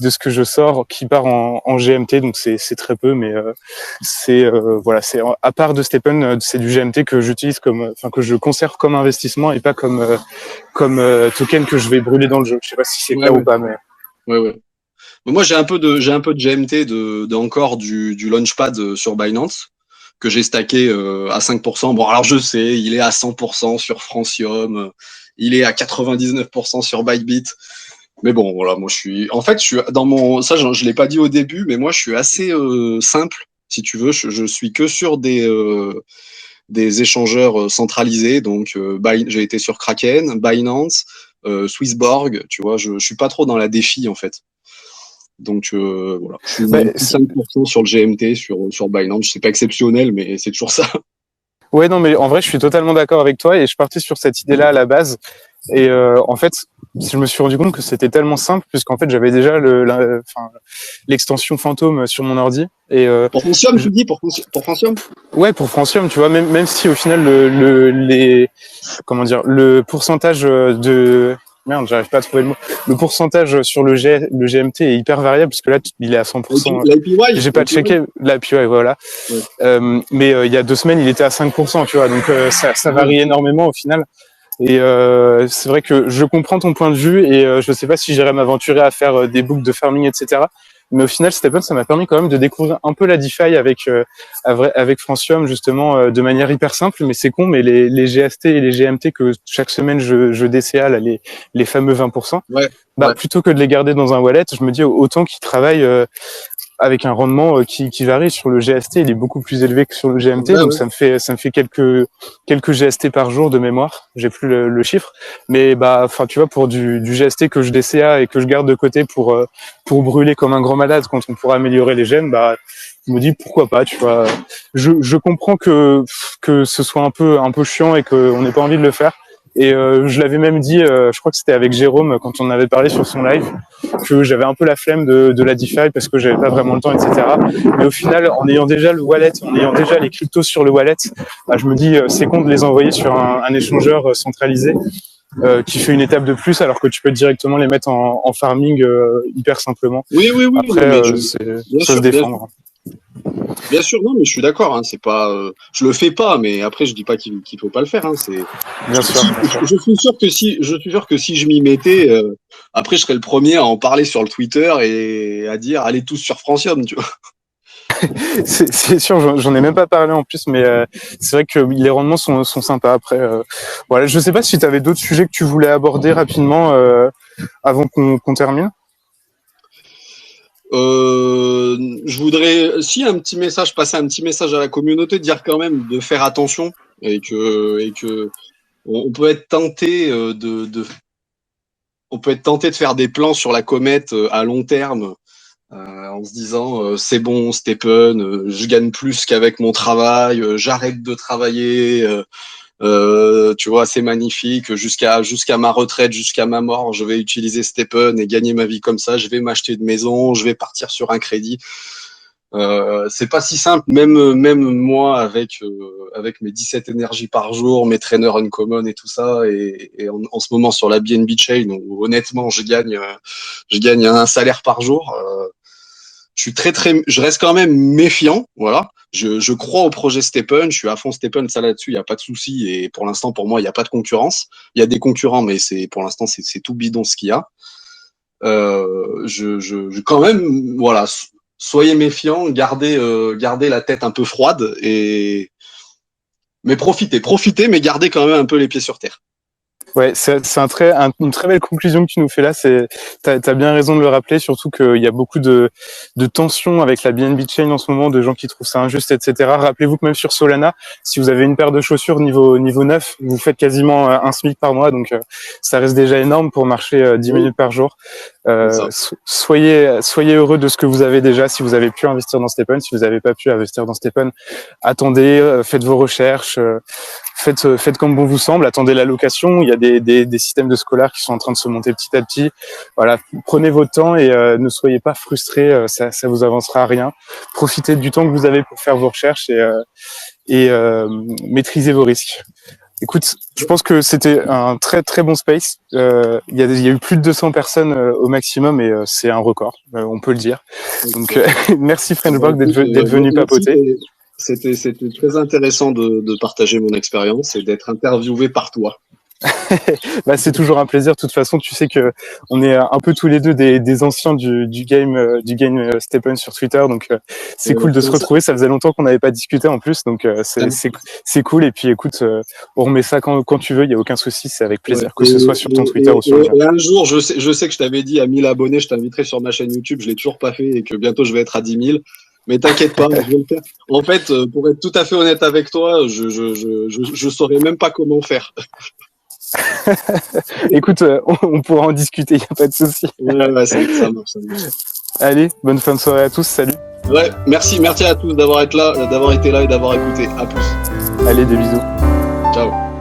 ce que je sors qui part en GMT, donc c'est très peu, mais c'est à part de Stephen, c'est du GMT que j'utilise que je conserve comme investissement et pas comme token que je vais brûler dans le jeu. Je sais pas si c'est clair ou pas, mais. Ouais. Moi, j'ai un peu de GMT encore du Launchpad sur Binance que j'ai stacké à 5%. Bon, alors je sais, il est à 100% sur Francium, il est à 99% sur Bybit. Mais bon, voilà, moi je suis ça je l'ai pas dit au début, mais moi je suis assez simple, si tu veux. Je suis que sur des échangeurs centralisés. Donc j'ai été sur Kraken, Binance, Swissborg. Tu vois, je suis pas trop dans la défi en fait. Donc voilà, je suis 5% sur le GMT, sur Binance. C'est pas exceptionnel, mais c'est toujours ça. Ouais, non, mais en vrai, je suis totalement d'accord avec toi et je partais sur cette idée-là à la base. Et en fait, je me suis rendu compte que c'était tellement simple puisqu'en fait, j'avais déjà l'extension Fantôme sur mon ordi. Et pour Francium, tu dis pour Francium. Ouais, pour Francium, tu vois, même si au final le pourcentage de merde, j'arrive pas à trouver le mot. Le pourcentage sur le GMT est hyper variable parce que là, il est à 100%. L'APY. J'ai pas checké l'APY, voilà. Ouais. Mais il y a 2 semaines, il était à 5%, tu vois. Donc ça varie énormément au final. Et c'est vrai que je comprends ton point de vue et je sais pas si j'irais m'aventurer à faire des boucles de farming, etc. Mais au final, Stephen, ça m'a permis quand même de découvrir un peu la DeFi avec Francium, justement, de manière hyper simple. Mais c'est con, mais les GST et les GMT que chaque semaine je DCA, là, les fameux 20%, plutôt que de les garder dans un wallet, je me dis autant qu'ils travaillent avec un rendement qui varie. Sur le GST, il est beaucoup plus élevé que sur le GMT, donc ça me fait quelques GST par jour de mémoire. J'ai plus le chiffre, mais tu vois, pour du GST que je DCA et que je garde de côté pour brûler comme un grand malade quand on pourra améliorer les gemmes, je me dis pourquoi pas, tu vois. Je comprends que ce soit un peu chiant et qu'on n'ait pas envie de le faire. Et je l'avais même dit, je crois que c'était avec Jérôme quand on avait parlé sur son live, que j'avais un peu la flemme de la DeFi parce que j'avais pas vraiment le temps, etc. Mais au final, en ayant déjà le wallet, en ayant déjà les cryptos sur le wallet, bah, je me dis c'est con de les envoyer sur un échangeur centralisé qui fait une étape de plus alors que tu peux directement les mettre en farming hyper simplement. Oui. Après, ça se défend. Bien sûr, non, mais je suis d'accord. Hein, c'est pas, je le fais pas, mais après je dis pas qu'il faut pas le faire. Hein, c'est. Bien sûr. Je suis sûr que si je m'y mettais, après je serais le premier à en parler sur le Twitter et à dire allez tous sur Francium, tu vois. C'est sûr, j'en ai même pas parlé en plus, mais c'est vrai que les rendements sont sympas. Après, voilà, je sais pas si tu avais d'autres sujets que tu voulais aborder rapidement avant qu'on termine. Je voudrais, si un petit message, passer un petit message à la communauté, dire quand même de faire attention et que on peut être tenté on peut être tenté de faire des plans sur la comète à long terme. En se disant c'est bon Stephen, je gagne plus qu'avec mon travail, j'arrête de travailler, tu vois c'est magnifique, jusqu'à ma retraite, jusqu'à ma mort, je vais utiliser Stephen et gagner ma vie comme ça, je vais m'acheter une maison, je vais partir sur un crédit. C'est pas si simple, même moi avec mes 17 énergies par jour, mes trainers uncommon et tout ça, et en ce moment sur la BNB chain où honnêtement je gagne un salaire par jour. Je reste quand même méfiant, voilà. Je crois au projet Stephen, je suis à fond Stephen, ça là-dessus, il y a pas de souci et pour l'instant pour moi il y a pas de concurrence. Il y a des concurrents, mais pour l'instant c'est tout bidon ce qu'il y a. Quand même, voilà, soyez méfiants, gardez la tête un peu froide mais profitez, mais gardez quand même un peu les pieds sur terre. Ouais, c'est une très belle conclusion que tu nous fais là. T'as bien raison de le rappeler, surtout qu'il y a beaucoup de tensions avec la BNB Chain en ce moment, de gens qui trouvent ça injuste, etc. Rappelez-vous que même sur Solana, si vous avez une paire de chaussures niveau 9, vous faites quasiment un SMIC par mois, donc ça reste déjà énorme pour marcher 10 minutes par jour. Soyez heureux de ce que vous avez déjà. Si vous avez pu investir dans Stephen, si vous n'avez pas pu investir dans Stephen, attendez, faites vos recherches, faites comme bon vous semble, attendez l'allocation. Il y a des systèmes de scolaires qui sont en train de se monter petit à petit. Voilà, prenez votre temps et ne soyez pas frustrés, ça vous avancera à rien. Profitez du temps que vous avez pour faire vos recherches et maîtrisez vos risques. Écoute, je pense que c'était un très très bon space. Il y a eu plus de 200 personnes au maximum et c'est un record, on peut le dire. Donc merci Frenchblock d'être venu papoter. C'était très intéressant de partager mon expérience et d'être interviewé par toi. Bah, c'est toujours un plaisir. De toute façon, tu sais que on est un peu tous les deux des anciens du game Stephen sur Twitter, donc c'est cool de se retrouver. Ça faisait longtemps qu'on n'avait pas discuté en plus, donc c'est cool. Et puis écoute, on remet ça quand tu veux. Il y a aucun souci, c'est avec plaisir, que ce soit sur ton Twitter ou sur le. Et un jour, je sais que je t'avais dit à 1000 abonnés, je t'inviterai sur ma chaîne YouTube. Je l'ai toujours pas fait et que bientôt je vais être à 10 000. Mais t'inquiète pas, je vais le faire. En fait, pour être tout à fait honnête avec toi, je saurais même pas comment faire. Écoute, on pourra en discuter, il n'y a pas de souci. Ouais, ça marche. Allez, bonne fin de soirée à tous, salut. Ouais, merci à tous d'avoir été là et d'avoir écouté. À plus. Allez, des bisous. Ciao.